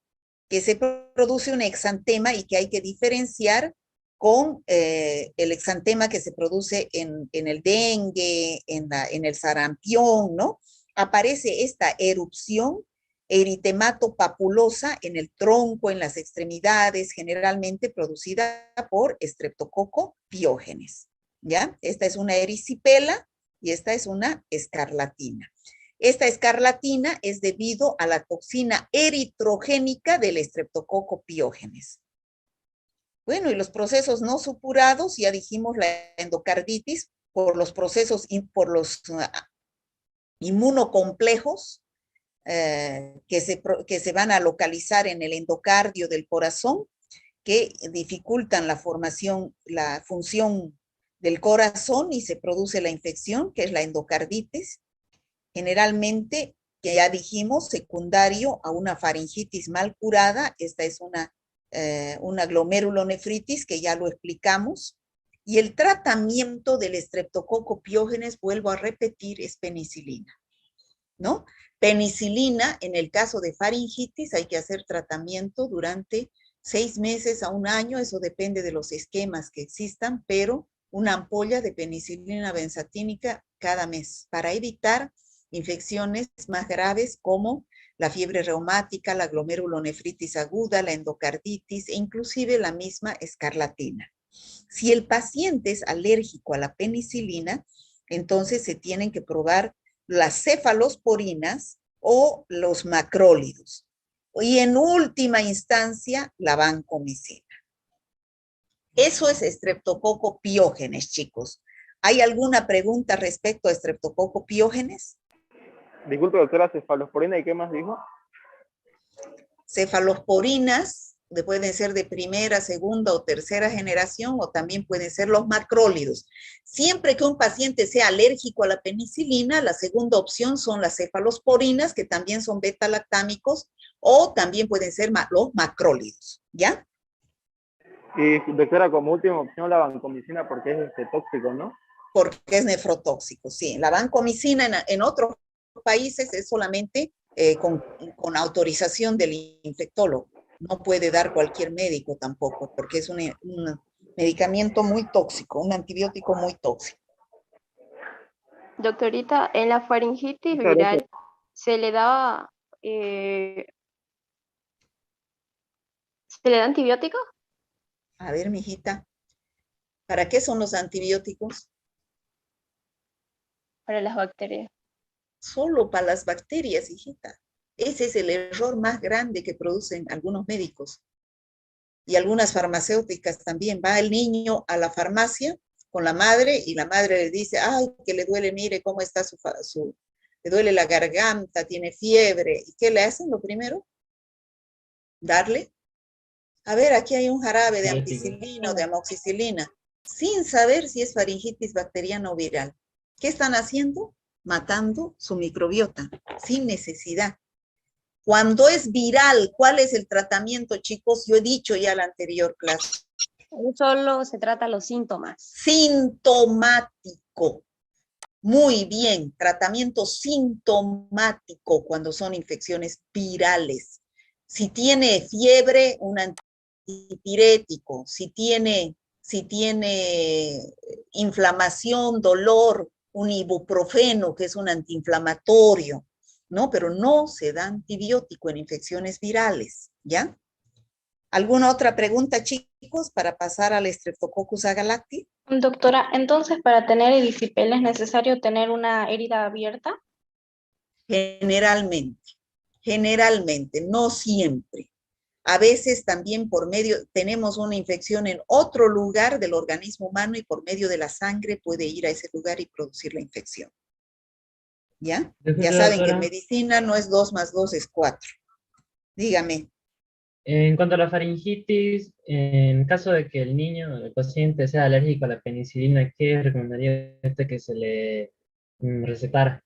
que se produce un exantema y que hay que diferenciar con el exantema que se produce en el dengue, en el sarampión, ¿no? Aparece esta erupción eritemato papulosa en el tronco, en las extremidades, generalmente producida por Streptococcus pyogenes, ¿ya? Esta es una erisipela y esta es una escarlatina. Esta escarlatina es debido a la toxina eritrogénica del Streptococcus pyogenes. Bueno, y los procesos no supurados, ya dijimos la endocarditis, por los procesos, por los inmunocomplejos que se van a localizar en el endocardio del corazón, que dificultan la formación, la función del corazón y se produce la infección, que es la endocarditis. Generalmente, que ya dijimos, secundario a una faringitis mal curada. Esta es una glomerulonefritis, que ya lo explicamos. Y el tratamiento del Streptococcus pyogenes, vuelvo a repetir, es penicilina, ¿no? Penicilina, en el caso de faringitis, hay que hacer tratamiento durante 6 meses a 1 año, eso depende de los esquemas que existan, pero una ampolla de penicilina benzatínica cada mes, para evitar infecciones más graves como la fiebre reumática, la glomerulonefritis aguda, la endocarditis e inclusive la misma escarlatina. Si el paciente es alérgico a la penicilina, entonces se tienen que probar las cefalosporinas o los macrólidos. Y en última instancia, la vancomicina. Eso es Streptococcus pyogenes, chicos. ¿Hay alguna pregunta respecto a Streptococcus pyogenes? Disculpe, doctora, cefalosporina, ¿y qué más dijo? Cefalosporinas pueden ser de primera, segunda o tercera generación, o también pueden ser los macrólidos. Siempre que un paciente sea alérgico a la penicilina, la segunda opción son las cefalosporinas, que también son beta-lactámicos, o también pueden ser los macrólidos, ¿ya? Y doctora, como última opción la vancomicina, porque es tóxico, ¿no? Porque es nefrotóxico, sí. La vancomicina en otros países es solamente con autorización del infectólogo. No puede dar cualquier médico tampoco, porque es un medicamento muy tóxico, un antibiótico muy tóxico. Doctorita, en la faringitis Muchas viral gracias. se le da antibiótico A ver, mijita, ¿para qué son los antibióticos? para las bacterias. Solo para las bacterias, hijita. Ese es el error más grande que producen algunos médicos y algunas farmacéuticas también. Va el niño a la farmacia con la madre y la madre le dice, ay, que le duele, mire cómo está le duele la garganta, tiene fiebre. ¿Y qué le hacen lo primero? Darle. A ver, aquí hay un jarabe de ampicilina o de amoxicilina, sin saber si es faringitis bacteriana o viral. ¿Qué están haciendo? Matando su microbiota, sin necesidad. Cuando es viral, ¿cuál es el tratamiento, chicos? Yo he dicho ya en la anterior clase. Solo se trata los síntomas. Sintomático. Muy bien, tratamiento sintomático cuando son infecciones virales. Si tiene fiebre, un antipirético. Si tiene inflamación, dolor, un ibuprofeno, que es un antiinflamatorio, ¿no? Pero no se da antibiótico en infecciones virales, ¿ya? ¿Alguna otra pregunta, chicos, para pasar al Streptococcus agalacti? Doctora, entonces para tener erisipela es necesario tener una herida abierta. Generalmente, no siempre. A veces también tenemos una infección en otro lugar del organismo humano y por medio de la sangre puede ir a ese lugar y producir la infección. ¿Ya? Ya saben que en medicina no es 2 más 2 es 4. Dígame. En cuanto a la faringitis, en caso de que el niño, el paciente, sea alérgico a la penicilina, ¿qué recomendaría usted que se le recetara?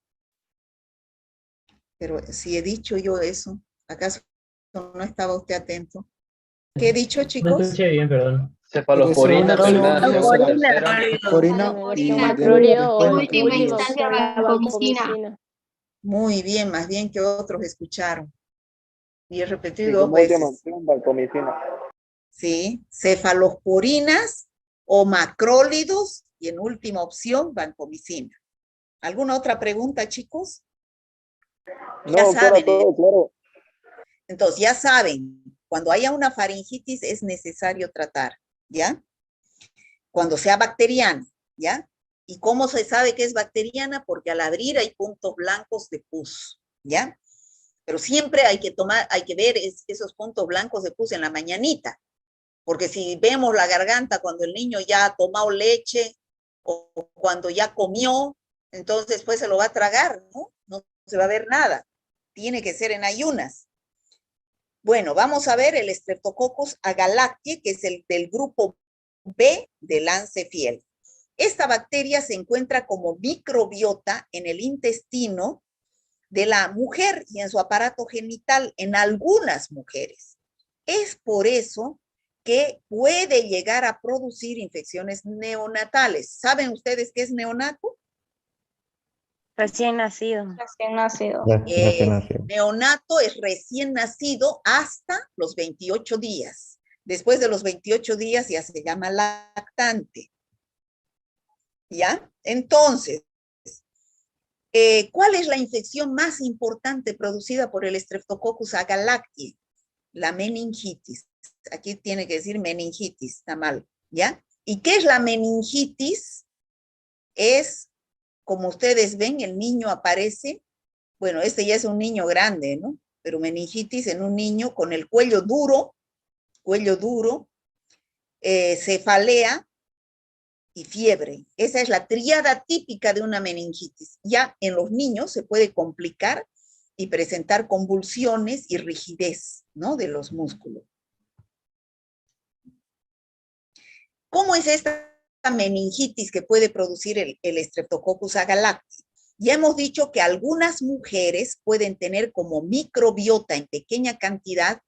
Pero si he dicho yo eso, ¿acaso no estaba usted atento? ¿Qué he dicho, No chicos? escuché bien, perdón. Cefalosporina, primera, segunda, tercera. Cefalosporina y Macrolio o después última macrolio. instancia la vancomicina. Muy bien, más bien que otros escucharon. Y he repetido Y 2 como última veces. opción, vancomicina. Sí, cefalosporinas o macrólidos y en última opción, vancomicina. ¿Alguna otra pregunta, chicos? No, Ya doctora, saben, todo claro. Entonces, ya saben, cuando haya una faringitis es necesario tratar, ¿ya? Cuando sea bacteriana, ¿ya? ¿Y cómo se sabe que es bacteriana? Porque al abrir hay puntos blancos de pus, ¿ya? Pero siempre hay que ver esos puntos blancos de pus en la mañanita, porque si vemos la garganta cuando el niño ya ha tomado leche o cuando ya comió, entonces pues se lo va a tragar, ¿no? No se va a ver nada. Tiene que ser en ayunas. Bueno, vamos a ver el Streptococcus agalactiae, que es el del grupo B de Lancefiel. Esta bacteria se encuentra como microbiota en el intestino de la mujer y en su aparato genital en algunas mujeres. Es por eso que puede llegar a producir infecciones neonatales. ¿Saben ustedes qué es neonato? Recién nacido. Recién nacido. Recién nacido. Neonato es recién nacido hasta los 28 días. Después de los 28 días ya se llama lactante. ¿Ya? Entonces, ¿cuál es la infección más importante producida por el Streptococcus agalactiae? La meningitis. Aquí tiene que decir meningitis, está mal, ¿ya? ¿Y qué es la meningitis? Es, como ustedes ven, el niño aparece, bueno, este ya es un niño grande, ¿no? Pero meningitis en un niño con el cuello duro, cefalea y fiebre. Esa es la tríada típica de una meningitis. Ya en los niños se puede complicar y presentar convulsiones y rigidez, ¿no? De los músculos. ¿Cómo es esta meningitis que puede producir el Streptococcus agalactiae? Ya hemos dicho que algunas mujeres pueden tener como microbiota en pequeña cantidad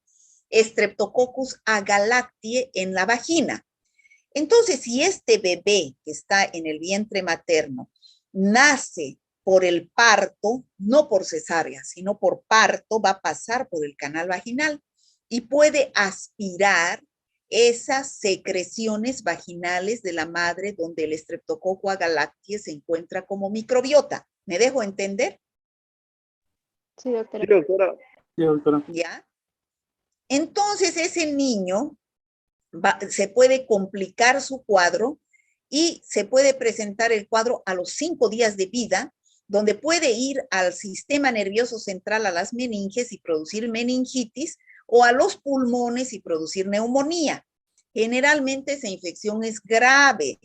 Streptococcus agalactiae en la vagina. Entonces, si este bebé que está en el vientre materno nace por el parto, no por cesárea, sino por parto, va a pasar por el canal vaginal y puede aspirar esas secreciones vaginales de la madre donde el Streptococcus agalactiae se encuentra como microbiota. ¿Me dejo entender? Sí, doctora. Sí, doctora. Sí, doctora. ¿Ya? Entonces ese niño se puede complicar su cuadro y se puede presentar el cuadro a los 5 días de vida, donde puede ir al sistema nervioso central, a las meninges y producir meningitis, o a los pulmones y producir neumonía. Generalmente esa infección es grave.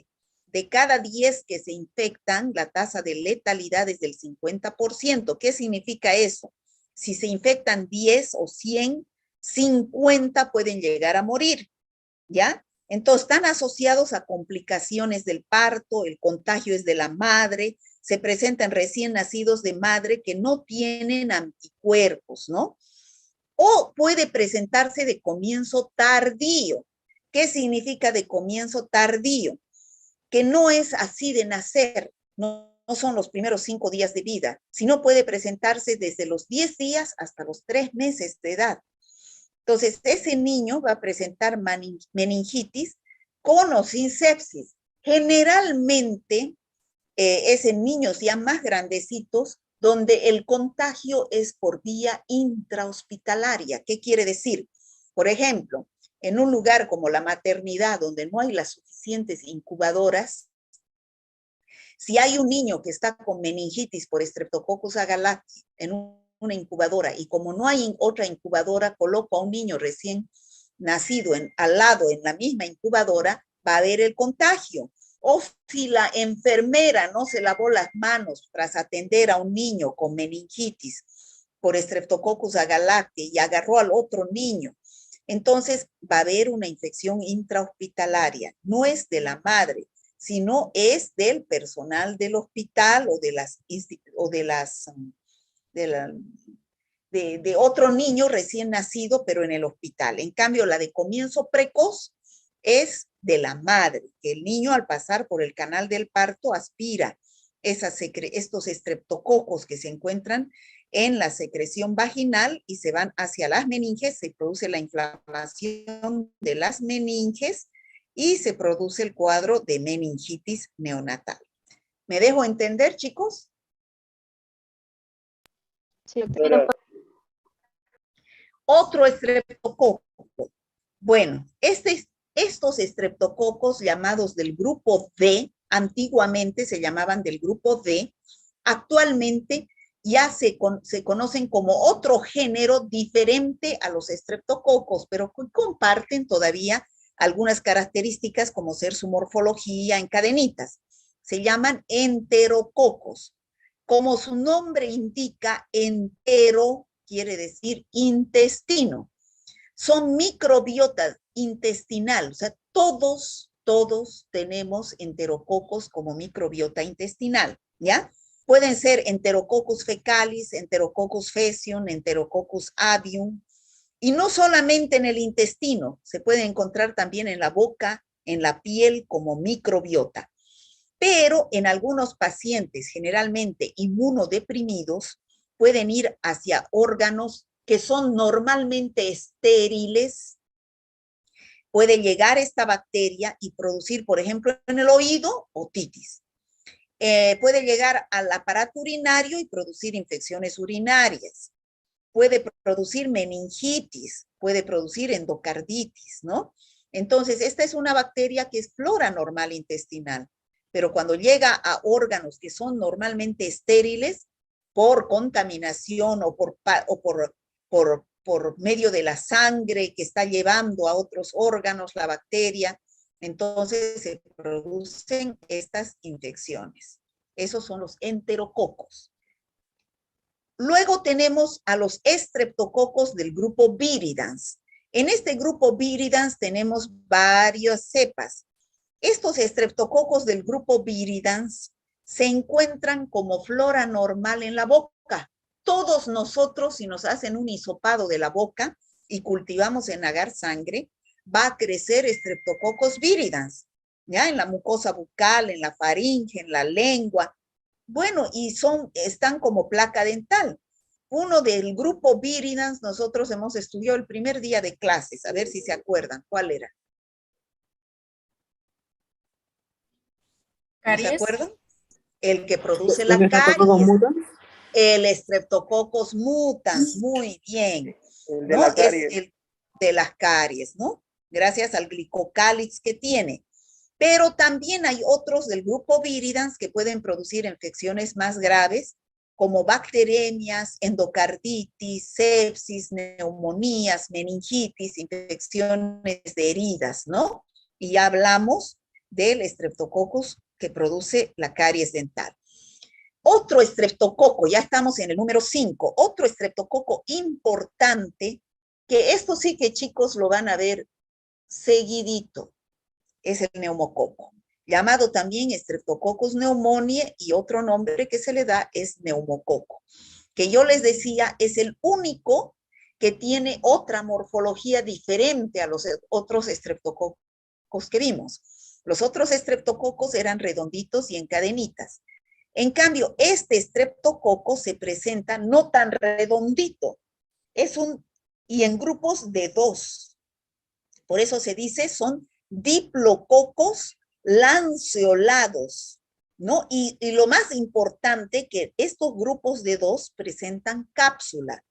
De cada 10 que se infectan, la tasa de letalidad es del 50%. ¿Qué significa eso? Si se infectan 10 o 100, 50 pueden llegar a morir, ¿ya? Entonces, están asociados a complicaciones del parto, el contagio es de la madre, se presentan recién nacidos de madre que no tienen anticuerpos, ¿no? O puede presentarse de comienzo tardío. ¿Qué significa de comienzo tardío? Que no es así de nacer, no son los primeros 5 días de vida, sino puede presentarse desde los 10 días hasta los 3 meses de edad. Entonces, ese niño va a presentar meningitis con o sin sepsis. Generalmente es en niños ya más grandecitos donde el contagio es por vía intrahospitalaria. ¿Qué quiere decir? Por ejemplo, en un lugar como la maternidad, donde no hay las suficientes incubadoras, si hay un niño que está con meningitis por Streptococcus agalactiae en una incubadora y como no hay otra incubadora, coloco a un niño recién nacido al lado en la misma incubadora, va a haber el contagio. O si la enfermera no se lavó las manos tras atender a un niño con meningitis por Streptococcus agalactiae y agarró al otro niño, entonces va a haber una infección intrahospitalaria. No es de la madre, sino es del personal del hospital o de otro niño recién nacido, pero en el hospital. En cambio, la de comienzo precoz es de la madre, que el niño al pasar por el canal del parto aspira estos estreptococos que se encuentran en la secreción vaginal y se van hacia las meninges, se produce la inflamación de las meninges y se produce el cuadro de meningitis neonatal. ¿Me dejo entender, chicos? Sí, doctora. Otro estreptococo. Bueno, estos estreptococos llamados del grupo D, antiguamente se llamaban del grupo D, actualmente ya se conocen como otro género diferente a los estreptococos, pero comparten todavía algunas características como ser su morfología en cadenitas. Se llaman enterococos. Como su nombre indica, entero quiere decir intestino. Son microbiota intestinal, o sea, todos tenemos enterococos como microbiota intestinal, ¿ya? Pueden ser Enterococcus fecalis, Enterococcus faecium, Enterococcus avium, y no solamente en el intestino, se puede encontrar también en la boca, en la piel como microbiota. Pero en algunos pacientes, generalmente inmunodeprimidos, pueden ir hacia órganos que son normalmente estériles. Puede llegar esta bacteria y producir, por ejemplo, en el oído, otitis. Puede llegar al aparato urinario y producir infecciones urinarias. Puede producir meningitis, puede producir endocarditis, ¿no? Entonces, esta es una bacteria que es flora normal intestinal, pero cuando llega a órganos que son normalmente estériles, por contaminación o por medio de la sangre que está llevando a otros órganos la bacteria, entonces se producen estas infecciones. Esos son los enterococos. Luego tenemos a los estreptococos del grupo viridans. En este grupo viridans tenemos varias cepas. Estos estreptococos del grupo viridans se encuentran como flora normal en la boca. Todos nosotros, si nos hacen un hisopado de la boca y cultivamos en agar sangre, va a crecer Streptococcus viridans, ¿ya? En la mucosa bucal, en la faringe, en la lengua. Bueno, y están como placa dental. Uno del grupo viridans, nosotros hemos estudiado el primer día de clases, a ver si se acuerdan. ¿Cuál era? ¿No se acuerdan? El que produce la caries. El Streptococcus mutans, muy bien. El de ¿no? la caries. Es el de las caries, ¿no? Gracias al glicocálix que tiene. Pero también hay otros del grupo viridans que pueden producir infecciones más graves, como bacteremias, endocarditis, sepsis, neumonías, meningitis, infecciones de heridas, ¿no? Y ya hablamos del Streptococcus que produce la caries dental. Otro estreptococo, ya estamos en el número 5, otro estreptococo importante, que esto sí que chicos lo van a ver seguidito, es el neumococo, llamado también Streptococcus pneumoniae, y otro nombre que se le da es neumococo, que yo les decía es el único que tiene otra morfología diferente a los otros estreptococos que vimos. Los otros estreptococos eran redonditos y en cadenitas. En cambio, este estreptococo se presenta no tan redondito, y en grupos de 2. Por eso se dice son diplococos lanceolados, ¿no? Y lo más importante, que estos grupos de 2 presentan cápsula.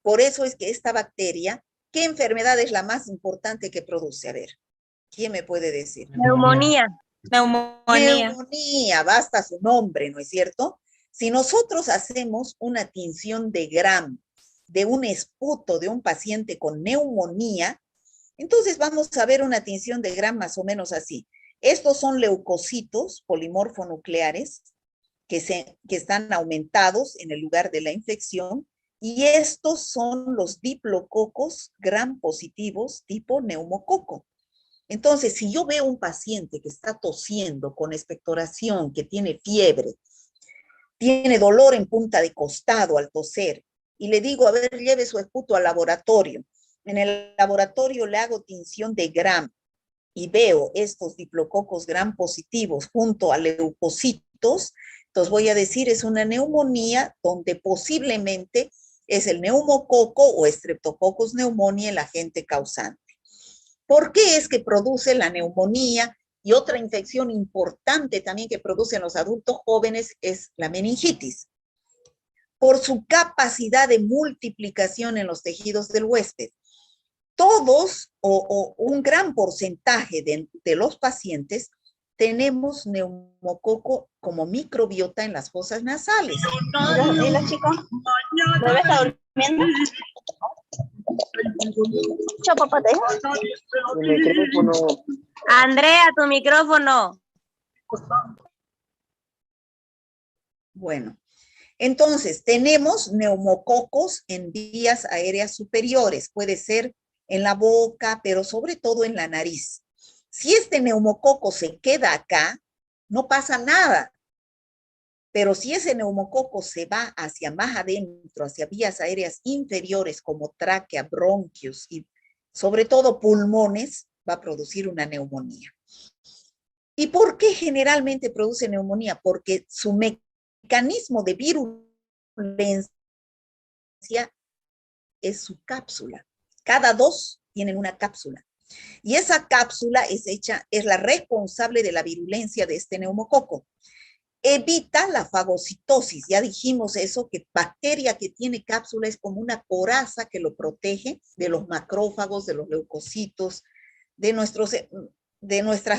Por eso es que esta bacteria, ¿qué enfermedad es la más importante que produce? A ver, ¿quién me puede decir? Neumonía. Neumonía, basta su nombre, ¿no es cierto? Si nosotros hacemos una tinción de Gram de un esputo de un paciente con neumonía, entonces vamos a ver una tinción de Gram más o menos así. Estos son leucocitos polimorfonucleares que están aumentados en el lugar de la infección, y estos son los diplococos Gram positivos tipo neumococo. Entonces, si yo veo un paciente que está tosiendo con expectoración, que tiene fiebre, tiene dolor en punta de costado al toser, y le digo, a ver, lleve su esputo al laboratorio. En el laboratorio le hago tinción de Gram y veo estos diplococos Gram positivos junto a leucocitos, entonces voy a decir, es una neumonía donde posiblemente es el neumococo o Streptococcus pneumoniae el agente causante. ¿Por qué es que produce la neumonía? Y otra infección importante también que producen los adultos jóvenes es la meningitis. por su capacidad de multiplicación en los tejidos del huésped. Todos o un gran porcentaje de los pacientes tenemos neumococo como microbiota en las fosas nasales. ¿Y la chica? ¿Bebé está durmiendo? Chapapate. El micrófono. Andrea, tu micrófono. Bueno, entonces tenemos neumococos en vías aéreas superiores. Puede ser en la boca, pero sobre todo en la nariz. Si este neumococo se queda acá, no pasa nada. Pero si ese neumococo se va hacia más adentro, hacia vías aéreas inferiores como tráquea, bronquios y sobre todo pulmones, va a producir una neumonía. ¿Y por qué generalmente produce neumonía? Porque su mecanismo de virulencia es su cápsula. Cada dos tienen una cápsula. Y esa cápsula es la responsable de la virulencia de este neumococo. Evita la fagocitosis. Ya dijimos eso, que bacteria que tiene cápsula es como una coraza que lo protege de los macrófagos, de los leucocitos, de nuestras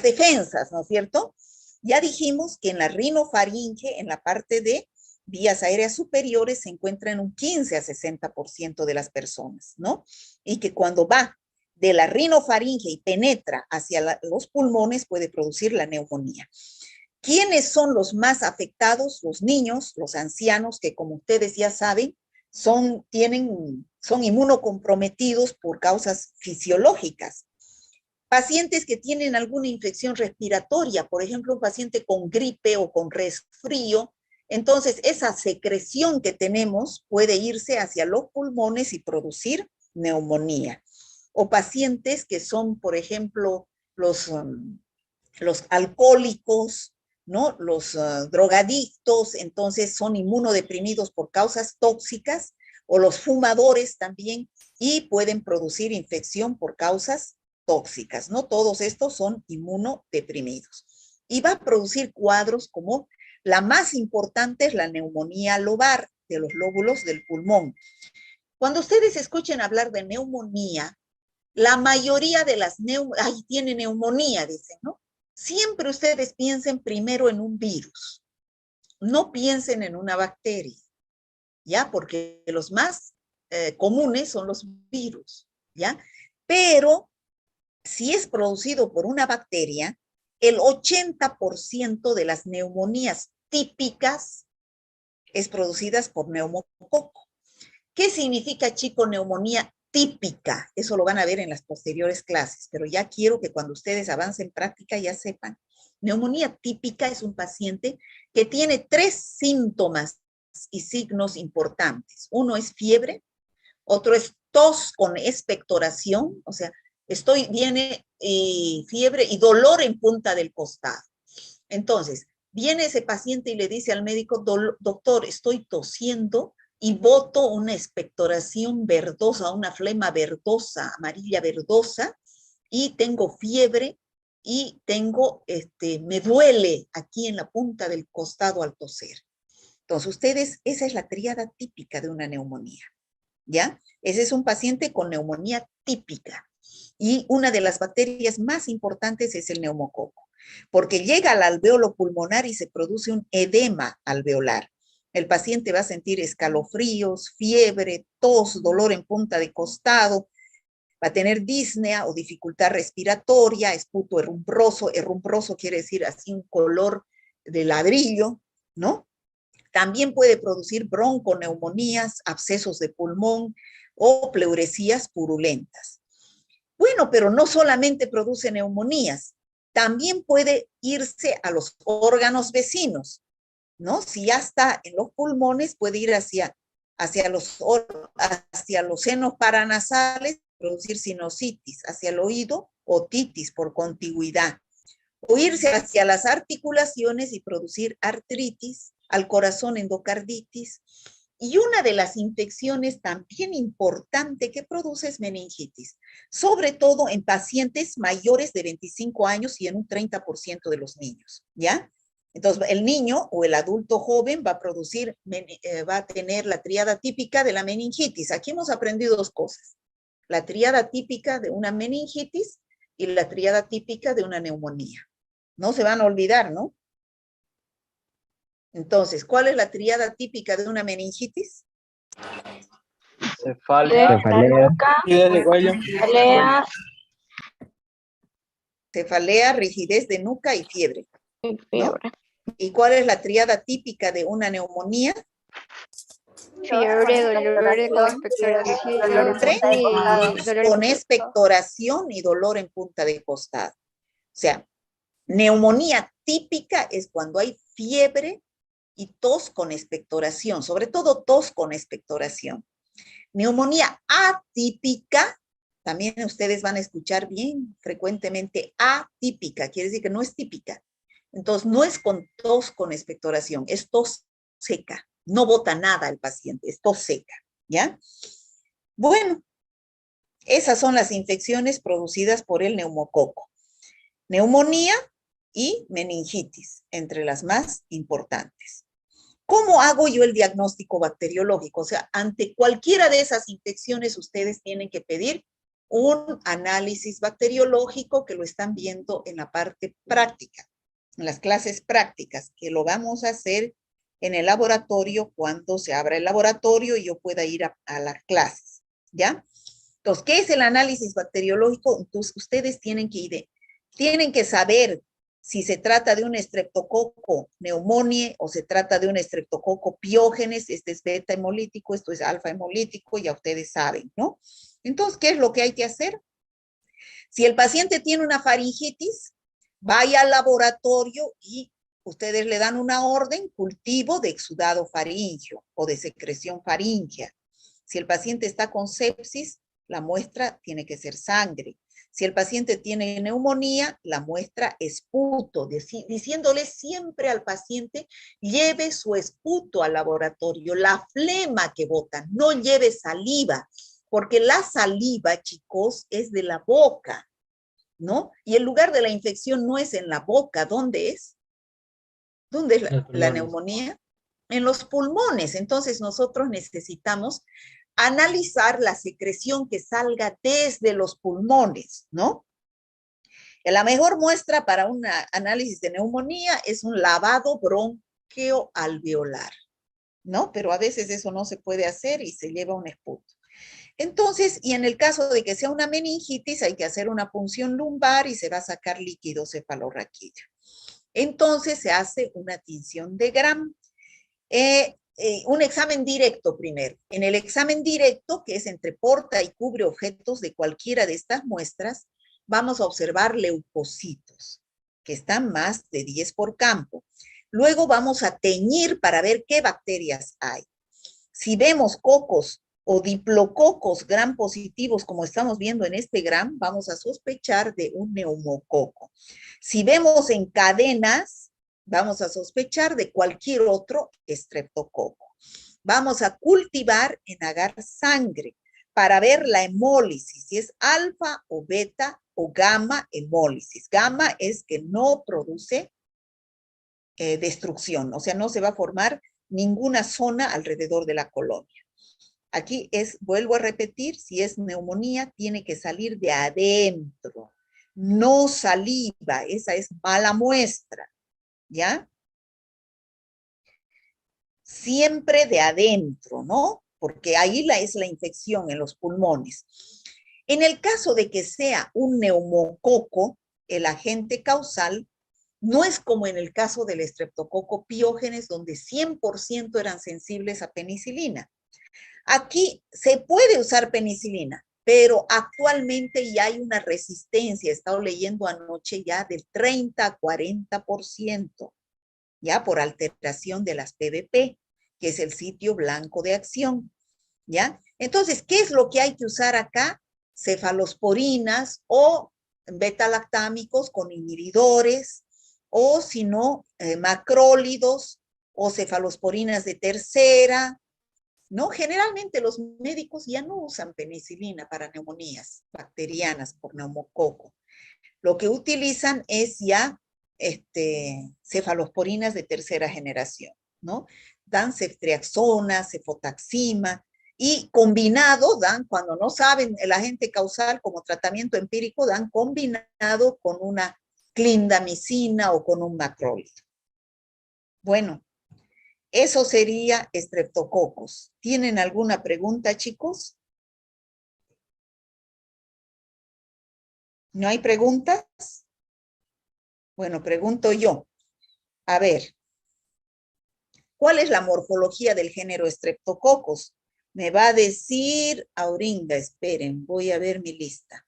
defensas, ¿no es cierto? Ya dijimos que en la rinofaringe, en la parte de vías aéreas superiores, se encuentra en un 15 a 60% de las personas, ¿no? Y que cuando va de la rinofaringe y penetra hacia los pulmones puede producir la neumonía. ¿Quiénes son los más afectados? Los niños, los ancianos, que como ustedes ya saben, son inmunocomprometidos por causas fisiológicas. Pacientes que tienen alguna infección respiratoria, por ejemplo, un paciente con gripe o con resfrío, entonces esa secreción que tenemos puede irse hacia los pulmones y producir neumonía. O pacientes que son, por ejemplo, los alcohólicos, ¿no? Los drogadictos, entonces son inmunodeprimidos por causas tóxicas, o los fumadores también, y pueden producir infección por causas tóxicas, ¿no? Todos estos son inmunodeprimidos. Y va a producir cuadros como la más importante es la neumonía lobar de los lóbulos del pulmón. Cuando ustedes escuchen hablar de neumonía, la mayoría de las tiene neumonía, dicen, ¿no? Siempre ustedes piensen primero en un virus. No piensen en una bacteria, ¿ya? Porque los más comunes son los virus, ¿ya? Pero si es producido por una bacteria, el 80% de las neumonías típicas es producidas por neumococo. ¿Qué significa, chico, neumonía típica? Eso lo van a ver en las posteriores clases, pero ya quiero que cuando ustedes avancen en práctica ya sepan. Neumonía típica es un paciente que tiene 3 síntomas y signos importantes. Uno es fiebre, otro es tos con expectoración, o sea, viene fiebre y dolor en punta del costado. Entonces, viene ese paciente y le dice al médico, doctor, estoy tosiendo y boto una expectoración verdosa, una flema verdosa, amarilla verdosa, y tengo fiebre y me duele aquí en la punta del costado al toser. Entonces, esa es la tríada típica de una neumonía, ¿ya? Ese es un paciente con neumonía típica. Y una de las bacterias más importantes es el neumococo, porque llega al alveolo pulmonar y se produce un edema alveolar. El paciente va a sentir escalofríos, fiebre, tos, dolor en punta de costado, va a tener disnea o dificultad respiratoria, esputo herrumbroso. Herrumbroso quiere decir así un color de ladrillo, ¿no? También puede producir bronconeumonías, abscesos de pulmón o pleuresías purulentas. Bueno, pero no solamente produce neumonías, también puede irse a los órganos vecinos, ¿no? Si ya está en los pulmones, puede ir hacia los senos paranasales, producir sinusitis, hacia el oído, otitis por contigüidad, o irse hacia las articulaciones y producir artritis, al corazón endocarditis. Y una de las infecciones también importante que produce es meningitis, sobre todo en pacientes mayores de 25 años y en un 30% de los niños, ¿ya? Entonces, el niño o el adulto joven va a producir, va a tener la tríada típica de la meningitis. Aquí hemos aprendido dos cosas. La tríada típica de una meningitis y la tríada típica de una neumonía. No se van a olvidar, ¿no? Entonces, ¿cuál es la tríada típica de una meningitis? Cefalea. Cefalea Cefalea, rigidez de nuca y fiebre. y ¿no? fiebre. ¿Y cuál es la tríada típica de una neumonía? Fiebre, dolor con expectoración Fiebre y dolor con en expectoración y dolor en punta de costado. O sea, neumonía típica es cuando hay fiebre y tos con expectoración, sobre todo tos con expectoración. Neumonía atípica, también ustedes van a escuchar bien frecuentemente atípica, quiere decir que no es típica. Entonces, no es con tos con expectoración, es tos seca. No bota nada el paciente, es tos seca, ¿ya? Bueno, esas son las infecciones producidas por el neumococo. Neumonía y meningitis, entre las más importantes. ¿Cómo hago yo el diagnóstico bacteriológico? O sea, ante cualquiera de esas infecciones ustedes tienen que pedir un análisis bacteriológico que lo están viendo en la parte práctica, en las clases prácticas, que lo vamos a hacer en el laboratorio cuando se abra el laboratorio y yo pueda ir a las clases, ¿ya? Entonces, ¿qué es el análisis bacteriológico? Entonces, ustedes tienen que saber si se trata de un estreptococo pneumoniae o se trata de un estreptococo piógenes. Este es beta hemolítico, esto es alfa hemolítico, ya ustedes saben, ¿no? Entonces, ¿qué es lo que hay que hacer? Si el paciente tiene una faringitis, vaya al laboratorio y ustedes le dan una orden, cultivo de exudado faríngeo o de secreción faríngea. Si el paciente está con sepsis, la muestra tiene que ser sangre. Si el paciente tiene neumonía, la muestra esputo, diciéndole siempre al paciente, lleve su esputo al laboratorio, la flema que bota, no lleve saliva, porque la saliva, chicos, es de la boca, ¿no? Y el lugar de la infección no es en la boca, ¿dónde es? ¿Dónde es la neumonía? En los pulmones. Entonces nosotros necesitamos analizar la secreción que salga desde los pulmones, ¿no? La mejor muestra para un análisis de neumonía es un lavado bronquioalveolar, ¿no? Pero a veces eso no se puede hacer y se lleva un esputo. Entonces, y en el caso de que sea una meningitis, hay que hacer una punción lumbar y se va a sacar líquido cefalorraquídeo. Entonces se hace una tinción de Gram. Un examen directo primero. En el examen directo, que es entre porta y cubre objetos de cualquiera de estas muestras, vamos a observar leucocitos, que están más de 10 por campo. Luego vamos a teñir para ver qué bacterias hay. Si vemos cocos o diplococos gram positivos, como estamos viendo en este gram, vamos a sospechar de un neumococo. Si vemos en cadenas, vamos a sospechar de cualquier otro estreptococo. Vamos a cultivar en agar sangre para ver la hemólisis, si es alfa o beta o gamma hemólisis. Gamma es que no produce destrucción, o sea, no se va a formar ninguna zona alrededor de la colonia. Aquí vuelvo a repetir, si es neumonía, tiene que salir de adentro, no saliva, esa es mala muestra, ¿ya? Siempre de adentro, ¿no? Porque ahí es la infección en los pulmones. En el caso de que sea un neumococo, el agente causal no es como en el caso del estreptococo piógenes, donde 100% eran sensibles a penicilina. Aquí se puede usar penicilina, pero actualmente ya hay una resistencia, he estado leyendo anoche ya del 30 a 40%, ya por alteración de las PDP, que es el sitio blanco de acción, ¿ya? Entonces, ¿qué es lo que hay que usar acá? Cefalosporinas o beta-lactámicos con inhibidores, o si no, macrólidos o cefalosporinas de tercera, ¿no? Generalmente los médicos ya no usan penicilina para neumonías bacterianas por neumococo. Lo que utilizan es ya cefalosporinas de tercera generación, ¿no? Dan ceftriaxona, cefotaxima, y combinado dan, cuando no saben el agente causal como tratamiento empírico, dan combinado con una clindamicina o con un macrolide. Bueno, eso sería estreptococos. ¿Tienen alguna pregunta, chicos? ¿No hay preguntas? Bueno, pregunto yo. A ver, ¿cuál es la morfología del género Streptococcus? Me va a decir Auringa, esperen, voy a ver mi lista.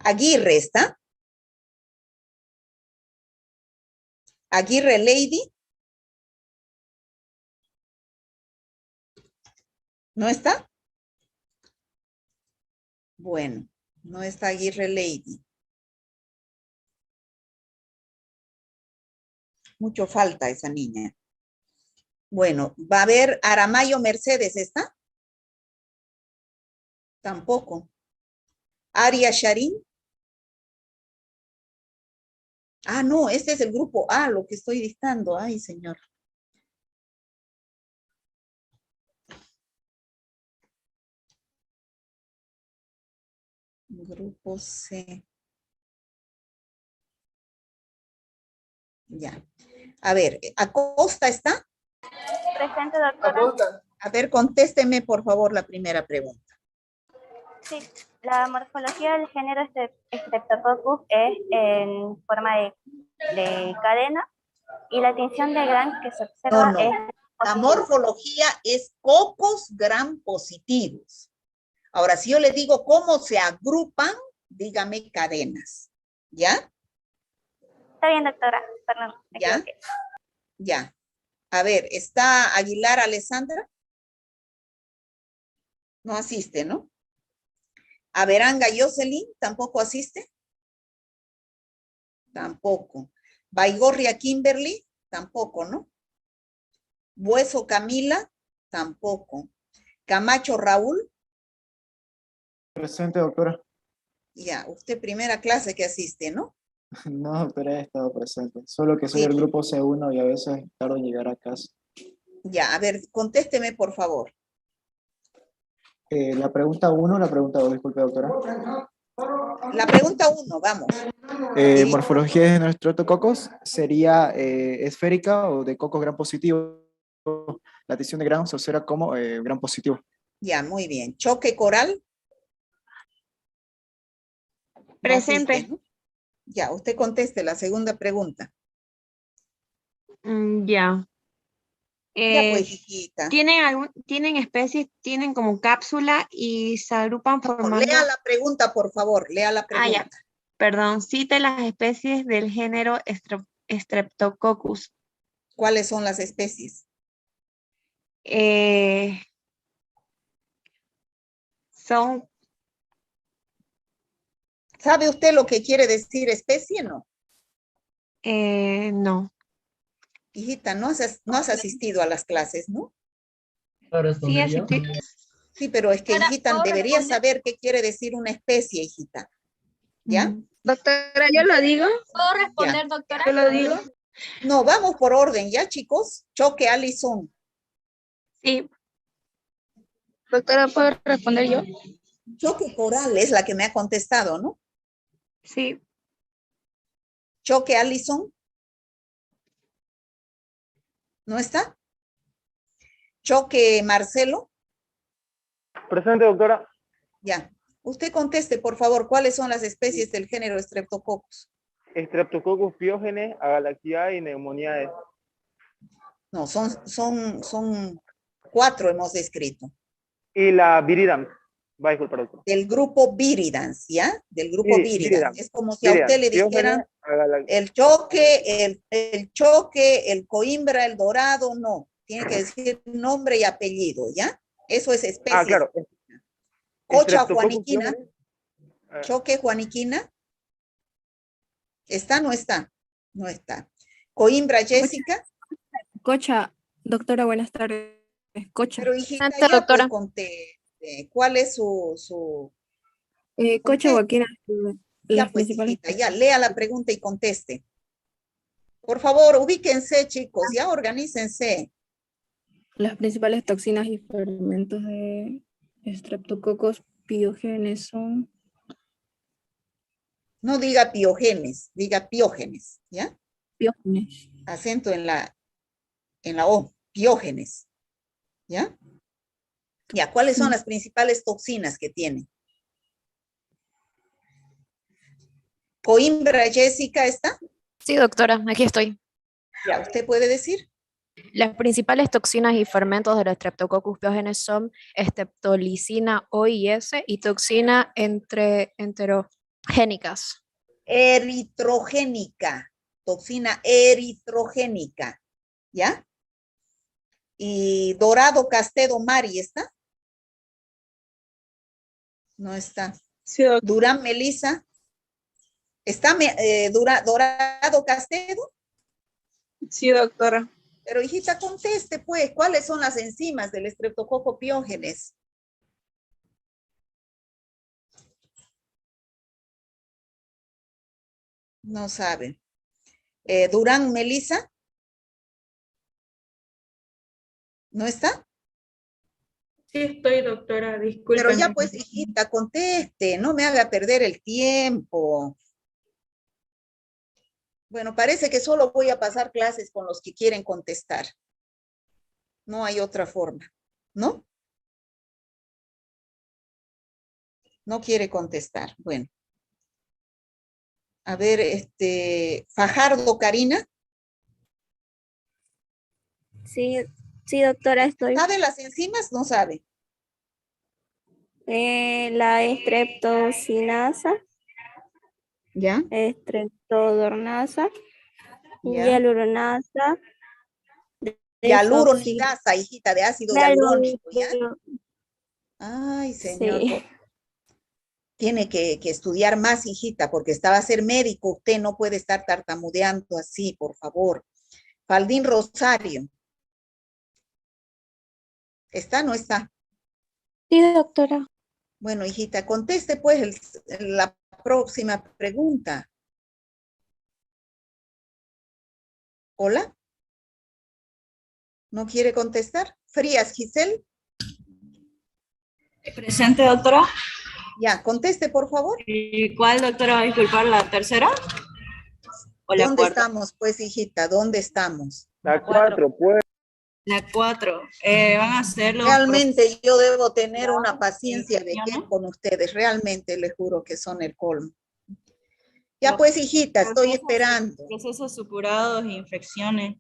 Aguirre, ¿está? Aguirre Lady. ¿No está? Bueno, no está Aguirre Lady. Mucho falta esa niña. Bueno, va a haber Aramayo Mercedes, ¿está? Tampoco. Aria Sharin. Ah, no, este es el grupo A, lo que estoy dictando. Ay, señor. Grupo C. Ya. A ver, ¿Acosta está? Presente, doctora. A ver, contésteme, por favor, la primera pregunta. Sí, la morfología del género Streptococcus es en forma de cadena y la tinción de Gram que se observa No. es La positiva. morfología es cocos gram positivos. Ahora, si yo le digo cómo se agrupan, dígame cadenas. ¿Ya? Está bien, doctora. Perdón, me ¿Ya? equivoqué. Ya. A ver, ¿está Aguilar Alessandra? No asiste, ¿no? Averanga Jocelyn, ¿tampoco asiste? Tampoco. Baigorria Kimberly, tampoco, ¿no? Bueso Camila, tampoco. Camacho Raúl, Presente, doctora. ya, usted primera clase que asiste, ¿no? No, doctora, he estado presente. Solo que soy Sí. del grupo C1 y a veces tardo en llegar a casa. Ya, a ver, contésteme, por favor. La pregunta 1 o la pregunta 2, disculpe, doctora. La pregunta 1, vamos. Morfología de nuestro Streptococcus sería esférica o de cocos gram positivo. La tinción de Gram se observa como gram positivo. Ya, muy bien. Choque coral. No Presente. asiste, ¿no? Ya, usted conteste la segunda pregunta. Ya. Ya, pues, hijita. ¿Tienen especies, tienen como cápsula y se agrupan formando? Lea la pregunta, por favor. Lea la pregunta. Ya. Perdón, cite las especies del género Streptococcus. ¿Cuáles son las especies? Son, ¿Sabe usted lo que quiere decir especie, no? no. Hijita, no has asistido a las clases, ¿no? ¿Puedo Sí, responder yo? Sí, pero es que, hijita, debería saber qué quiere decir una especie, hijita. ¿Ya? Doctora, yo lo digo. ¿Puedo responder, doctora? Yo lo digo. No, vamos por orden, ¿ya, chicos? Choque, Alison. Sí. Doctora, ¿puedo responder yo? Choque coral es la que me ha contestado, ¿no? Sí. Choque, Alison. ¿No está? Choque, Marcelo. Presente, doctora. Ya. Usted conteste, por favor, ¿cuáles son las especies del género Streptococcus? Streptococcus pyogenes, Agalaxiae y Pneumoniae. No, son 4 hemos descrito. Y la Viridans. Va, disculpa, doctor. Del grupo Viridans, ¿ya? Del grupo Sí, Viridans. Viridans. Es como si a usted le dijeran el choque, el coimbra, el dorado, no. Tiene que decir nombre y apellido, ¿ya? Eso es especie. Ah, claro. Cocha Streptococcus Juaniquina. pyogenes. Choque Juaniquina. ¿Está? No está. No está. Coimbra Jessica. Cocha, doctora, buenas tardes. Cocha. Pero hijita, Presente, ya doctora. pues conteste. ¿Cuál es su... Cocha conteste. Joaquina, Ya las pues, principales. hijita, ya lea la pregunta y conteste. Por favor, ubíquense, chicos, ya organícense. Las principales toxinas y fermentos de Streptococcus pyogenes son. No diga piogenes, diga piógenes, ¿ya? Piógenes. Acento en la O, piógenes, ¿ya? Ya, ¿cuáles son las principales toxinas que tiene? Coimbra Jessica, ¿está? Sí, doctora, aquí estoy. Ya, ¿usted puede decir? Las principales toxinas y fermentos de los Streptococcus pyogenes son streptolicina OIS y toxina enterogénicas. Eritrogénica, toxina eritrogénica, ¿ya? Y Dorado Castedo Mari, ¿está? No está. Sí, doctora. Durán Melisa, ¿está Dorado Castedo? Sí, doctora. Pero hijita, conteste pues, ¿cuáles son las enzimas del estreptococo piógenes? No sabe. Durán Melisa, ¿no está? Sí, estoy, doctora, Pero disculpe. ya pues, hijita, conteste, no me haga perder el tiempo. Bueno, parece que solo voy a pasar clases con los que quieren contestar. No hay otra forma, ¿no? No quiere contestar. Bueno. A ver, Fajardo Karina. Sí, sí, doctora, estoy. ¿Sabe las enzimas? No sabe. La estreptocinasa, ¿Ya? estreptodornasa, Ya. hialuronasa, Hialuronidasa, hijita, de ácido hialurónico, ¿ya? Ay, señor. Sí. Tiene que estudiar más, hijita, porque estaba a ser médico. Usted no puede estar tartamudeando así, por favor. Faldín Rosario. ¿Está o no está? Sí, doctora. Bueno, hijita, conteste pues la próxima pregunta. ¿Hola? ¿No quiere contestar? Frías, Giselle. Presente, doctora. Ya, conteste, por favor. ¿Y cuál, doctora, va a disculpar, la tercera? ¿O la ¿Dónde cuarta? estamos, pues, hijita? ¿Dónde estamos? La 4, pues. La 4. Van a ser los Realmente yo debo tener una procesos paciencia de infecciones. qué con ustedes. Realmente les juro que son el colmo. Ya Los pues, hijita, estoy procesos- esperando. Procesos supurados e infecciones.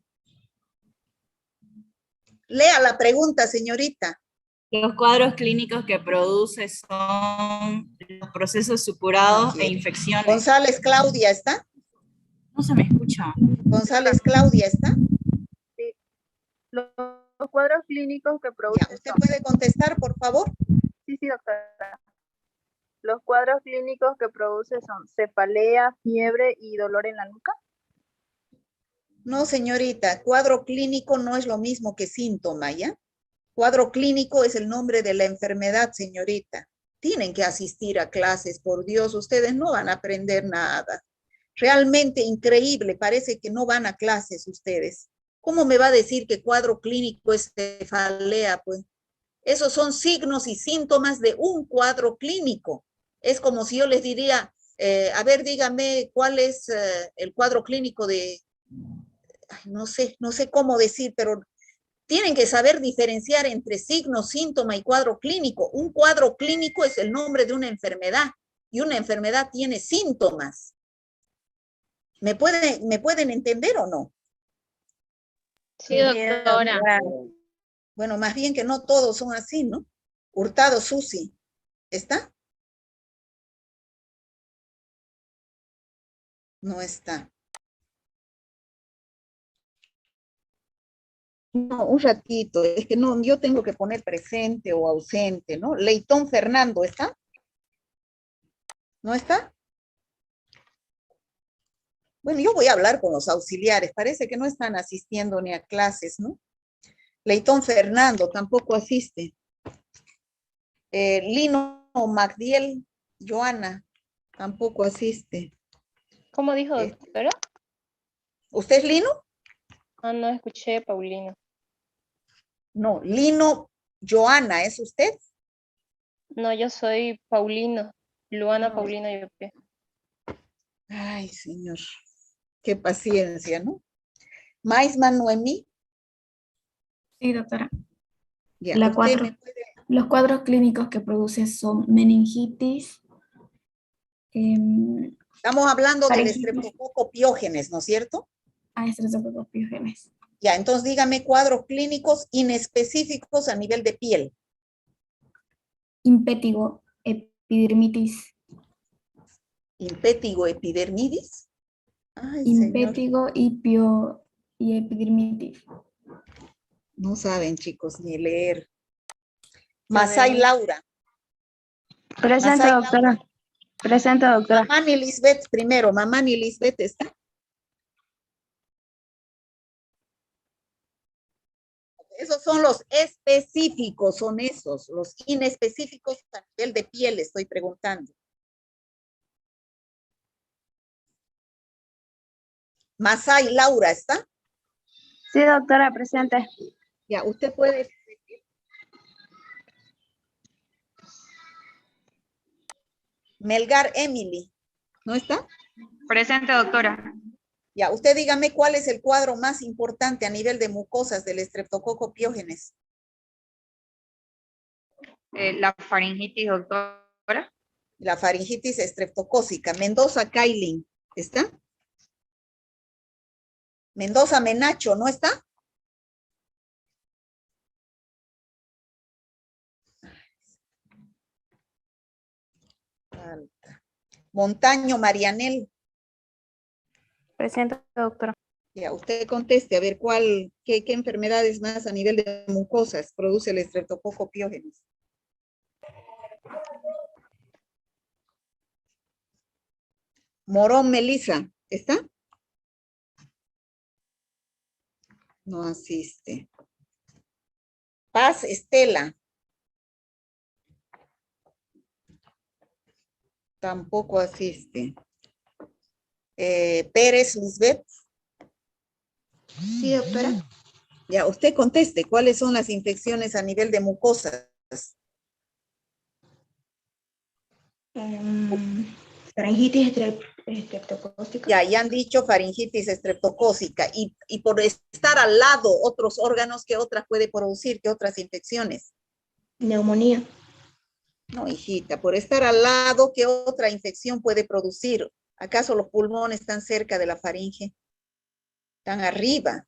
Lea la pregunta, señorita. Los cuadros clínicos que produce son los procesos supurados e infecciones. González Claudia, ¿está? No se me escucha. González Claudia, ¿está? Sí. Los cuadros clínicos que producen Ya, ¿usted puede contestar, por favor? Sí, doctora. Los cuadros clínicos que produce son cefalea, fiebre y dolor en la nuca. No, señorita, cuadro clínico no es lo mismo que síntoma, ¿ya? Cuadro clínico es el nombre de la enfermedad, señorita. Tienen que asistir a clases, por Dios, ustedes no van a aprender nada. Realmente increíble, parece que no van a clases ustedes. ¿Cómo me va a decir que cuadro clínico es cefalea? Pues esos son signos y síntomas de un cuadro clínico. Es como si yo les diría, a ver, dígame cuál es el cuadro clínico de, ay, no sé cómo decir, pero tienen que saber diferenciar entre signo, síntoma y cuadro clínico. Un cuadro clínico es el nombre de una enfermedad y una enfermedad tiene síntomas. ¿Me pueden entender o no? Sí, doctora. Bueno, más bien que no todos son así, ¿no? Hurtado Susi, ¿está? No está. No, un ratito, es que no, yo tengo que poner presente o ausente, ¿no? Leitón Fernando, ¿está? ¿No está? Bueno, yo voy a hablar con los auxiliares, parece que no están asistiendo ni a clases, ¿no? Leitón Fernando tampoco asiste. Lino Magdiel Joana tampoco asiste. ¿Cómo dijo, doctora? ¿Usted es Lino? Ah, no escuché, Paulino. No, Lino Joana, ¿es usted? No, yo soy Paulino. Luana No. Paulino Yope. Ay, señor. Qué paciencia, ¿no? Maisman Noemí. Sí, doctora. Ya, La usted cuatro. me puede- Los cuadros clínicos que produce son meningitis, Estamos hablando del faringitis, estreptococo piógenes, ¿no es cierto? estreptococcus pyogenes. Ya, entonces dígame cuadros clínicos inespecíficos a nivel de piel. Impétigo, epidermitis. Impétigo epidermidis. Ay, señor. Impétigo y epidermitis. No saben, chicos, ni leer. Masay Laura. Presente, Masay doctora. Laura. Presente, doctora. Mamani Lisbeth primero. Mamani Lisbeth está. Esos son los específicos, son esos. Los inespecíficos a nivel de piel, estoy preguntando. Masay Laura, ¿está? Sí, doctora, presente. Ya, usted puede. Melgar Emily, ¿no está? Presente, doctora. Ya, usted dígame cuál es el cuadro más importante a nivel de mucosas del estreptococo piógenes. La faringitis, doctora. La faringitis estreptocócica. Mendoza Kailin, ¿está? Mendoza Menacho, ¿no está? Falta. Montaño Marianel. Presente, doctora. Ya, usted conteste, a ver qué enfermedades más a nivel de mucosas produce el estreptococo piógenes. Morón Melissa, ¿está? No asiste. Paz Estela. Tampoco asiste. Pérez Lisbeth. Sí, doctora. Ya, usted conteste, ¿cuáles son las infecciones a nivel de mucosas? Faringitis estreptocócica. Ya han dicho faringitis estreptocócica. Y por estar al lado otros órganos, ¿qué otras puede producir? ¿Qué otras infecciones? Neumonía. No, hijita, por estar al lado, ¿qué otra infección puede producir? ¿Acaso los pulmones están cerca de la faringe? Están arriba.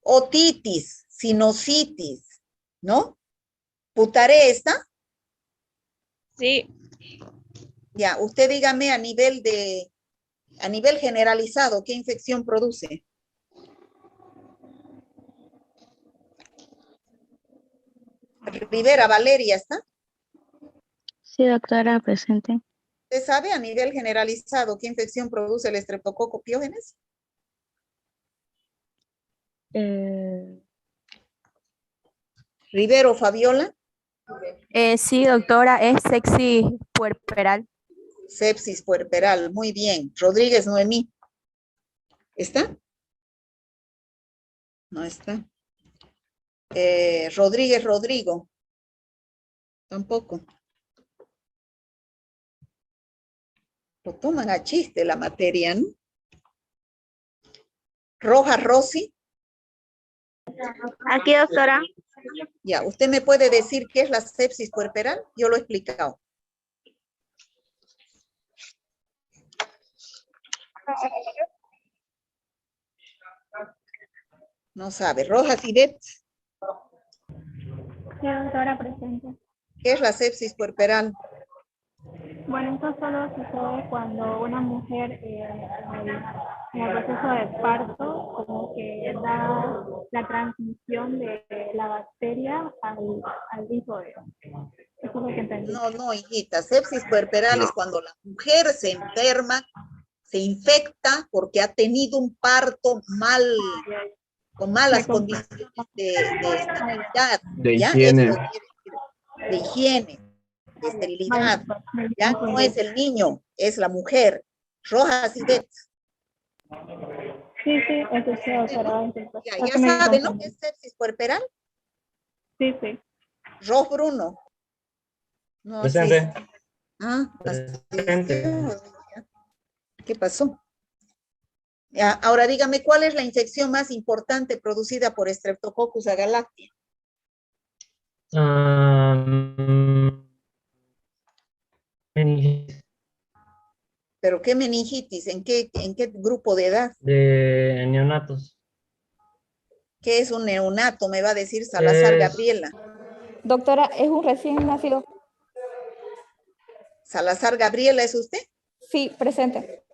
Otitis, sinusitis, ¿no? ¿Putaré está? Sí. Ya, usted dígame a nivel generalizado, ¿qué infección produce? Rivera Valeria, ¿está? Sí, doctora, presente. ¿Usted sabe a nivel generalizado qué infección produce el estreptococo piógenes? Rivero Fabiola. Sí, doctora, es sepsis puerperal. Sepsis puerperal, muy bien. Rodríguez Noemí. ¿Está? No está. Rodríguez Rodrigo. Tampoco. Lo toman a chiste la materia, ¿no? Rojas Rossi. Aquí, doctora. Ya, ¿usted me puede decir qué es la sepsis puerperal? Yo lo he explicado. No sabe. Rojas Idet. Sí, doctora, presente. ¿Qué es la sepsis puerperal? Bueno, esto solo sucede cuando una mujer en el proceso de parto como que da la transmisión de la bacteria al hijo de. Eso es lo que entendí. No, hijita, sepsis puerperal es cuando la mujer se enferma, se infecta porque ha tenido un parto con malas condiciones de estabilidad. De ¿ya? higiene. Eso quiere decir, de higiene, de esterilidad. Ya no es el niño, es la mujer. Rojas y Betts. Sí, eso sí, doctora. Ya sabe, ¿no? ¿Qué es sepsis puerperal? Sí. Ros Bruno. No, Presente. sí. Ah, Presente. ¿Qué pasó? Ya, ahora dígame, ¿cuál es la infección más importante producida por Streptococcus agalactiae? Meningitis. ¿Pero qué meningitis? ¿En qué grupo de edad? De neonatos. ¿Qué es un neonato? Me va a decir Salazar Gabriela. Doctora, es un recién nacido. ¿Salazar Gabriela es usted? Sí, presente.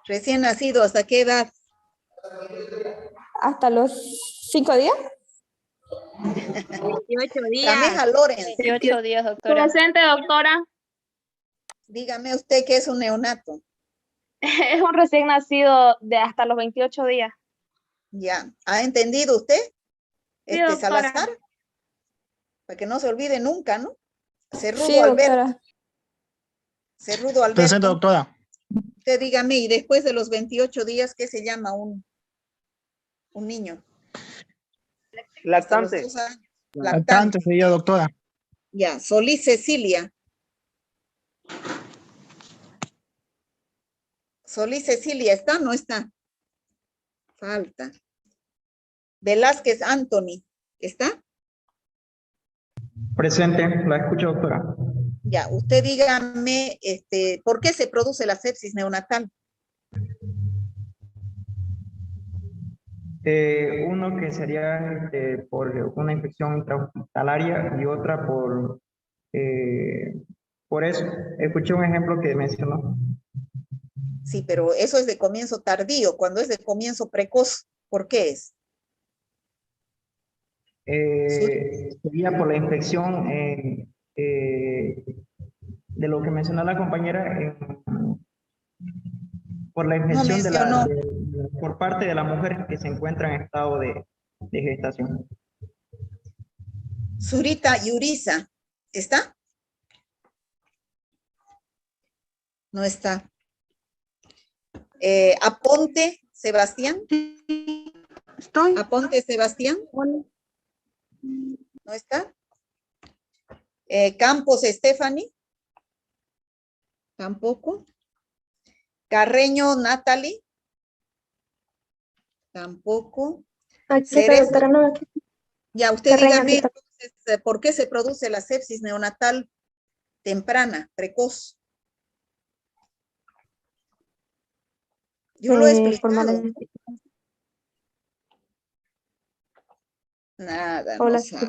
Recién nacido, ¿hasta qué edad? Hasta los 5 días. 28 días. Cameja Lorenz. 28 días, doctora. Presente, doctora. Dígame usted qué es un neonato. Es un recién nacido de hasta los 28 días. Ya, ¿ha entendido usted? Sí, doctora. Salazar. Para que no se olvide nunca, ¿no? Cerrudo Sí, Alberto. doctora. Cerrudo Alberto. Presente, doctora. Usted dígame, y después de los 28 días, ¿qué se llama un niño? Lactante. Lactante sería, doctora. Ya, Solís Cecilia. Solís Cecilia, ¿está o no está? Falta. Velázquez Anthony, ¿está? Presente, la escucho, doctora. Ya, usted dígame, ¿por qué se produce la sepsis neonatal? Uno que sería por una infección intrahospitalaria y otra por eso. Escuché un ejemplo que mencionó. Sí, pero eso es de comienzo tardío. Cuando es de comienzo precoz, ¿por qué es? Sería por la infección de lo que mencionó la compañera, por la infección por parte de la mujer que se encuentra en estado de gestación. Zurita Yuriza, ¿está? No está. Aponte Sebastián. Estoy. Aponte Sebastián. ¿No está? Campos Stephanie. Tampoco. Carreño Natalie. Tampoco. Cerezo. Ya, usted Carreño, dígame aquí entonces, ¿por qué se produce la sepsis neonatal temprana, precoz? Yo lo he explicado. Nada, no sabe.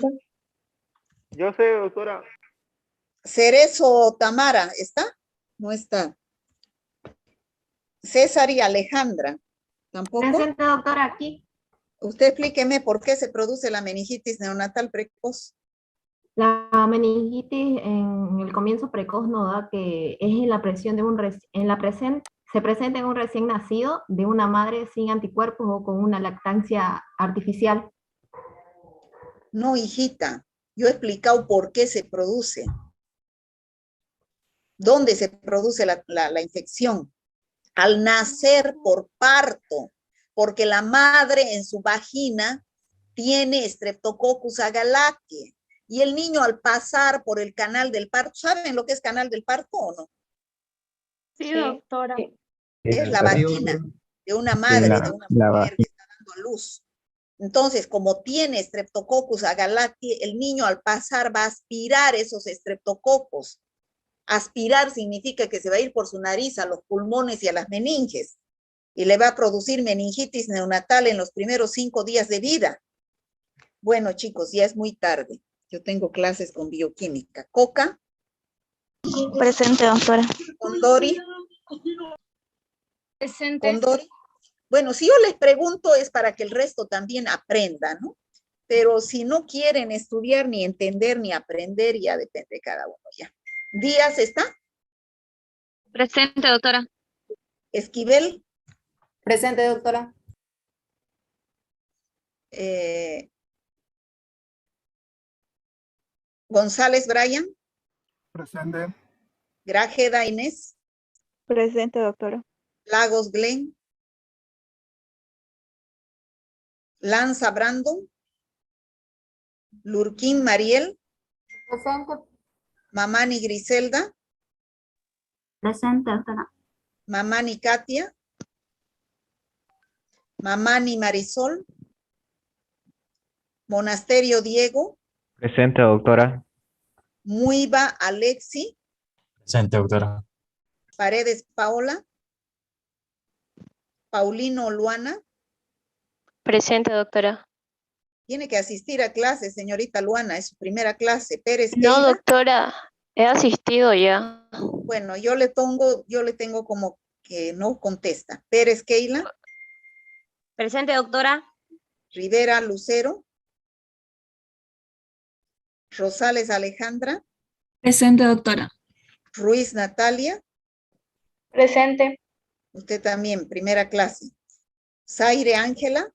Yo sé, doctora. Cerezo Tamara, ¿está? No está. César y Alejandra, ¿tampoco? Presente, doctora, aquí. Usted explíqueme por qué se produce la meningitis neonatal precoz. La meningitis en el comienzo precoz nos da que es en la presión de se presenta en un recién nacido de una madre sin anticuerpos o con una lactancia artificial. No, hijita, yo he explicado por qué se produce. ¿Dónde se produce la infección? Al nacer por parto, porque la madre en su vagina tiene Streptococcus agalactiae y el niño al pasar por el canal del parto, ¿saben lo que es canal del parto o no? Sí, doctora. Es la vagina de una madre, de una mujer que está dando a luz. Entonces, como tiene Streptococcus agalactiae, el niño al pasar va a aspirar esos streptococos. Aspirar significa que se va a ir por su nariz a los pulmones y a las meninges y le va a producir meningitis neonatal en los primeros 5 días de vida. Bueno, chicos, ya es muy tarde. Yo tengo clases con bioquímica. Coca. Presente, doctora. Condori. Presente. Condori. Bueno, si yo les pregunto es para que el resto también aprenda, ¿no? Pero si no quieren estudiar, ni entender, ni aprender, ya depende de cada uno, ya. ¿Díaz está? Presente, doctora. Esquivel. Presente, doctora. González Brian. Presente. Grajeda Inés. Presente, doctora. Lagos Glenn. Lanza Brandon. Lurquín Mariel. Presente. Mamani Griselda. Presente, doctora. Mamani Katia. Mamani Marisol. Monasterio Diego. Presente, doctora. Muiva Alexi. Presente, doctora. Paredes Paola. Paulino Luana. Presente, doctora. Tiene que asistir a clase, señorita Luana, es su primera clase. Pérez No, Keila. doctora, he asistido ya. Bueno, yo le tengo como que no contesta. Pérez Keila. Presente, doctora. Rivera Lucero. Rosales Alejandra. Presente, doctora. Ruiz Natalia. Presente. Usted también, primera clase. Zaire Ángela.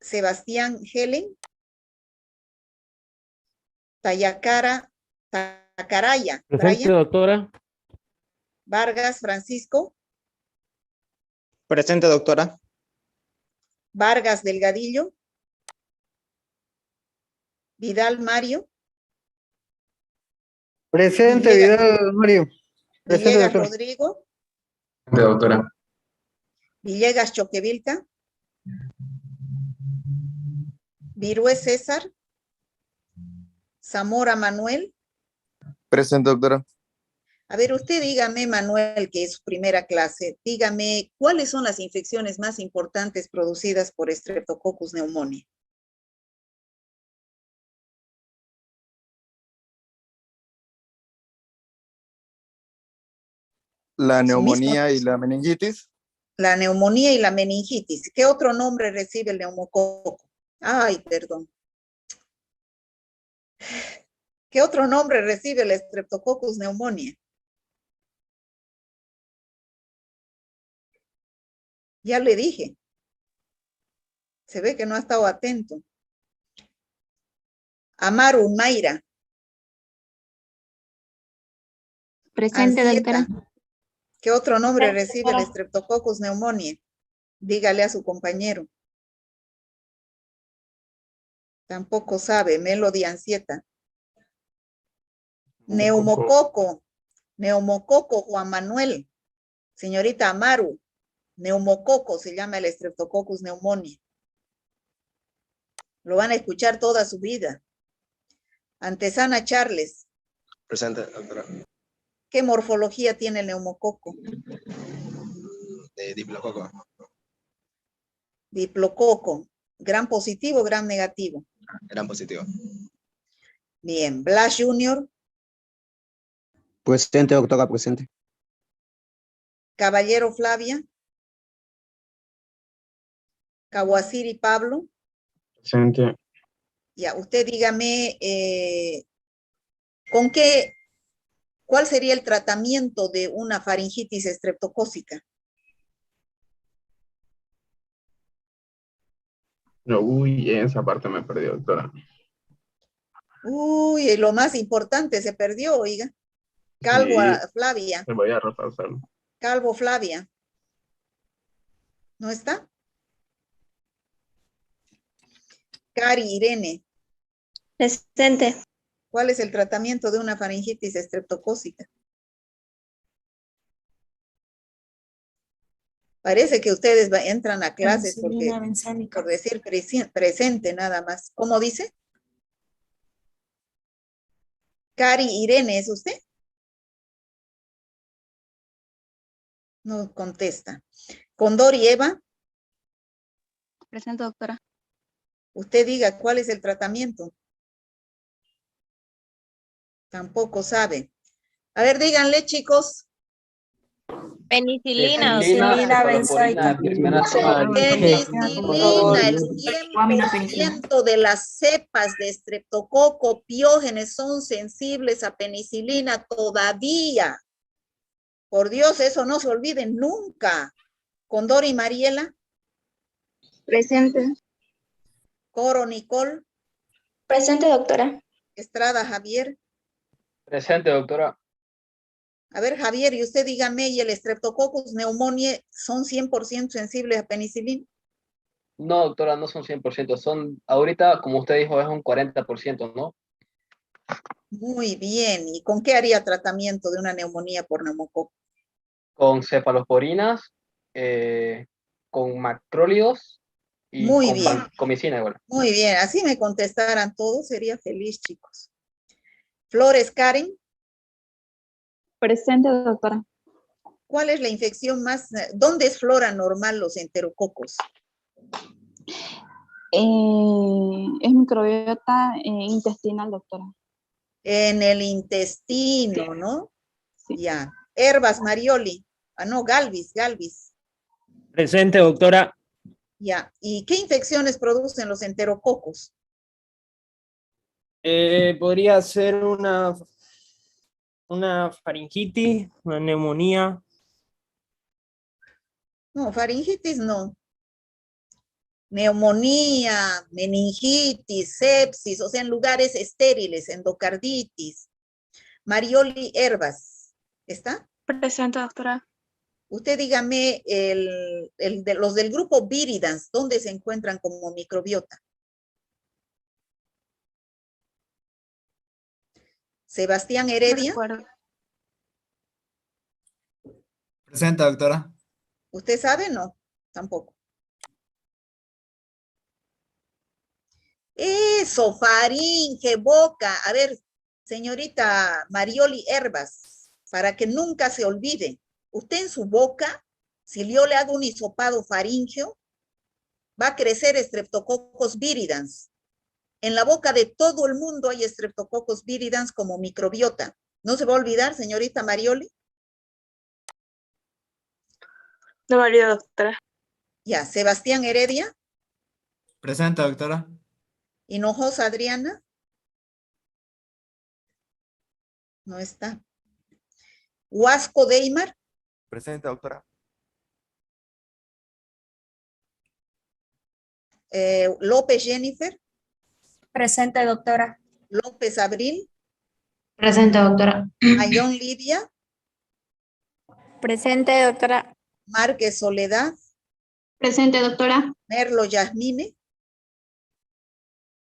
Sebastián Helen. Tacaraya. Presente, Brian. doctora. Vargas Francisco. Presente, doctora. Vargas Delgadillo. Vidal Mario. Presente, Vidal Mario. Presente, Villegas doctor. Rodrigo. Presente, doctora. Villegas Choquevilca. Virué César. Zamora Manuel. Presente, doctora. A ver, usted dígame, Manuel, que es su primera clase, dígame, ¿cuáles son las infecciones más importantes producidas por Streptococcus pneumoniae? La neumonía y la meningitis. La neumonía y la meningitis. ¿Qué otro nombre recibe el neumococo? Ay, perdón. ¿Qué otro nombre recibe el Streptococcus pneumoniae? Ya le dije. Se ve que no ha estado atento. Amaru Mayra. Presente, Ansieta. doctora. ¿Qué otro nombre recibe el Streptococcus pneumoniae? Dígale a su compañero. Tampoco sabe. Melody Ansieta. Neumococo. Neumococo, Juan Manuel. Señorita Amaru. Neumococo se llama el Streptococcus pneumoniae. Lo van a escuchar toda su vida. Antesana Charles. Presente, doctora. ¿Qué morfología tiene el neumococo? De diplococo. Diplococo. ¿Gran positivo o gran negativo? Gran positivo. Bien. Blas Junior. Presente, doctora, presente. Caballero Flavia. Kawasiri Pablo. Presente. Ya, usted dígame, ¿cuál sería el tratamiento de una faringitis estreptocócica? No, uy, esa parte me perdí, doctora. Uy, lo más importante se perdió, oiga. Calvo Sí. Flavia. Me voy a repasarlo. Calvo Flavia. ¿No está? Cari Irene. Presente. ¿Cuál es el tratamiento de una faringitis estreptocócica? Parece que ustedes entran a clases Penicilina bencénica. por decir presente nada más. ¿Cómo dice? Cari Irene, ¿es usted? No contesta. Condor y Eva. Presente, doctora. Usted diga cuál es el tratamiento. Tampoco sabe. A ver, díganle, chicos. Penicilina. Penicilina, benzoica. Penicilina, Penicilina, el 100% de las cepas de Streptococcus pyogenes son sensibles a penicilina todavía. Por Dios, eso no se olvide nunca. Condor y Mariela. Presente. Coro Nicole. Presente, doctora. Estrada Javier. Presente, doctora. A ver, Javier, y usted dígame, ¿y el Streptococcus pneumoniae son 100% sensibles a penicilina? No, doctora, no son 100%. Son, ahorita, como usted dijo, es un 40%, ¿no? Muy bien. ¿Y con qué haría tratamiento de una neumonía por neumococo? Con cefalosporinas, con macrólidos y Muy con bien. vancomicina igual. Muy bien. Así me contestaran todos, sería feliz, chicos. Flores Karen. Presente, doctora. ¿Cuál es la infección más? ¿Dónde es flora normal los enterococos? Es microbiota intestinal, doctora. En el intestino, ¿no? Sí. Ya. Herbas Marioli. Ah, no, Galvis. Presente, doctora. Ya. ¿Y qué infecciones producen los enterococos? Podría ser una faringitis, una neumonía. No, faringitis no. Neumonía, meningitis, sepsis, o sea, en lugares estériles, endocarditis. Marioli Herbas, ¿está? Presente, doctora. Usted dígame, los del grupo Viridans, ¿dónde se encuentran como microbiota? Sebastián Heredia. Presente, doctora. ¿Usted sabe? No, tampoco. Eso, faringe, boca. A ver, señorita Marioli Herbas, para que nunca se olvide, usted en su boca, si yo le hago un hisopado faríngeo, va a crecer Streptococcus viridans. En la boca de todo el mundo hay Streptococcus viridans como microbiota. ¿No se va a olvidar, señorita Marioli? No me olvido, doctora. Ya, Sebastián Heredia. Presente, doctora. Hinojosa Adriana. No está. Huasco Deimar. Presente, doctora. López Jennifer. Presente, doctora. López Abril. Presente, doctora. Ayón Lidia. Presente, doctora. Márquez Soledad. Presente, doctora. Merlo Yasmine.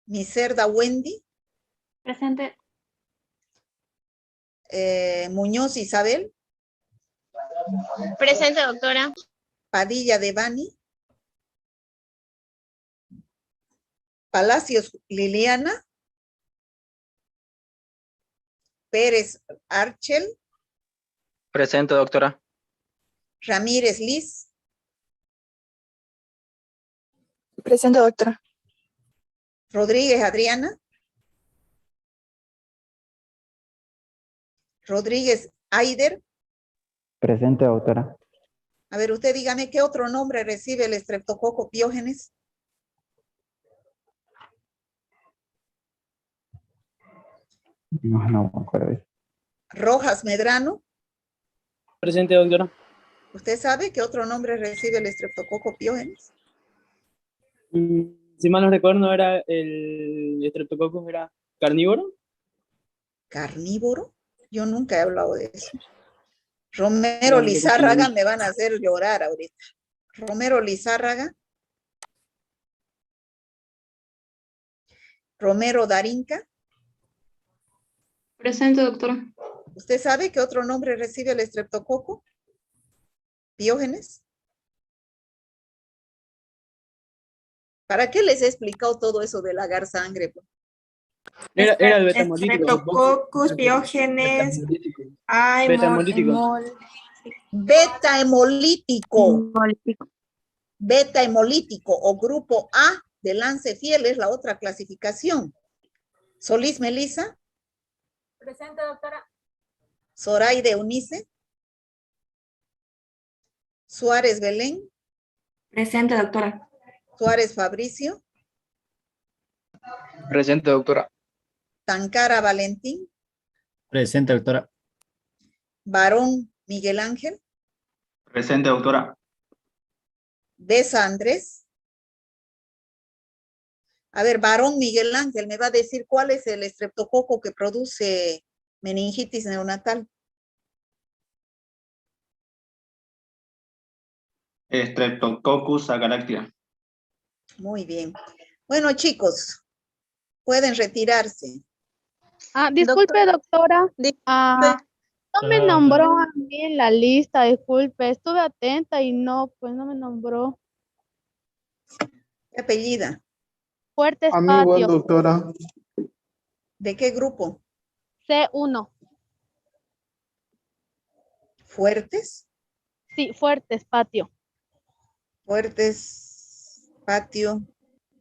Miserda Wendy. Presente. Muñoz Isabel. Presente, doctora. Padilla Devani. Palacios Liliana. Pérez Archel. Presente, doctora. Ramírez Liz. Presente, doctora. Rodríguez Adriana. Rodríguez Aider. Presente, doctora. A ver, usted dígame, ¿qué otro nombre recibe el Streptococcus pyogenes? No me acuerdo. Rojas Medrano. Presente, doctora. ¿Usted sabe qué otro nombre recibe el Streptococcus pyogenes? Si mal no recuerdo, era el Streptococcus, era carnívoro. ¿Carnívoro? Yo nunca he hablado de eso. Romero Lizárraga, me van a hacer llorar ahorita. Romero Lizárraga. Romero Darinka. Presente, doctora. ¿Usted sabe qué otro nombre recibe el Streptococcus pyogenes? ¿Para qué les he explicado todo eso de lagar sangre? Era el beta-hemolítico. Streptococcus pyogenes. Beta-hemolítico. Beta-hemolítico o grupo A de Lancefiel es la otra clasificación. Solís Melisa. Presente, doctora. Zoraide Eunice. Suárez Belén. Presente, doctora. Suárez Fabricio. Presente, doctora. Tancara Valentín. Presente, doctora. Barón Miguel Ángel. Presente, doctora. Besa Andrés. A ver, Barón Miguel Ángel, me va a decir cuál es el estreptococo que produce meningitis neonatal. Streptococcus agalactica. Muy bien. Bueno, chicos, pueden retirarse. Disculpe, doctora. No me nombró a mí en la lista, disculpe. Estuve atenta y no me nombró. ¿Qué apellida? Fuertes A mí igual, Patio. doctora. ¿De qué grupo? C1. ¿Fuertes? Sí, Fuertes Patio. Fuertes, Patio.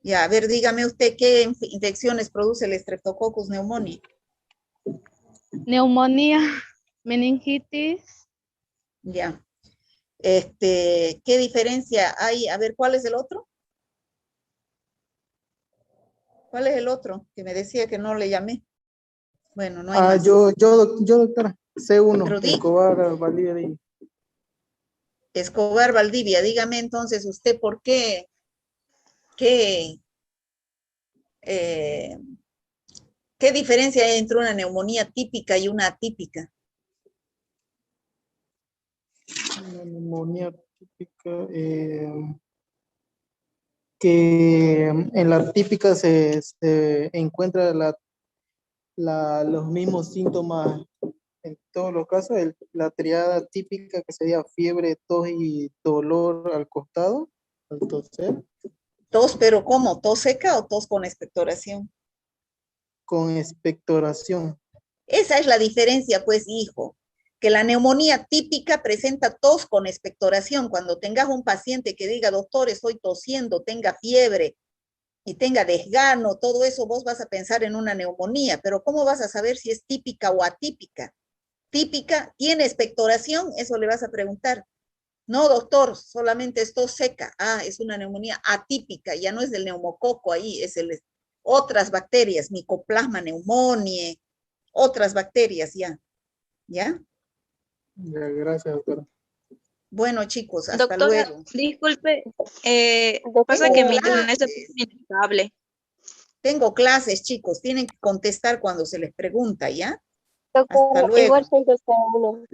Ya, a ver, dígame usted qué infecciones produce el Streptococcus pneumoniae. Neumonía, meningitis. Ya. ¿Qué diferencia hay? A ver, ¿cuál es el otro? ¿Cuál es el otro? Que me decía que no le llamé. Bueno, no hay más. Yo, doctora. C1, Pero Escobar, Valdivia. Escobar Valdivia, dígame entonces usted por qué, qué diferencia hay entre una neumonía típica y una atípica. Una neumonía típica, que en la típica se encuentra los mismos síntomas en todos los casos, la triada típica que sería fiebre, tos y dolor al costado, al toser. ¿Tos, pero cómo? ¿Tos seca o tos con expectoración? Con expectoración. Esa es la diferencia, pues, hijo, que la neumonía típica presenta tos con expectoración. Cuando tengas un paciente que diga, doctor, estoy tosiendo, tenga fiebre y tenga desgano, todo eso, vos vas a pensar en una neumonía, pero ¿cómo vas a saber si es típica o atípica? Típica, ¿tiene expectoración? Eso le vas a preguntar. No, doctor, solamente es tos seca. Ah, es una neumonía atípica, ya no es del neumococo ahí, es otras bacterias, Mycoplasma pneumoniae, otras bacterias ya. ¿Ya? Ya, gracias, doctora. Bueno, chicos, hasta Doctora, luego. disculpe, pasa que mi internet se puso inestable. Tengo clases, chicos, tienen que contestar cuando se les pregunta, ¿ya? Doctora, Hasta luego. igual soy doctora 1.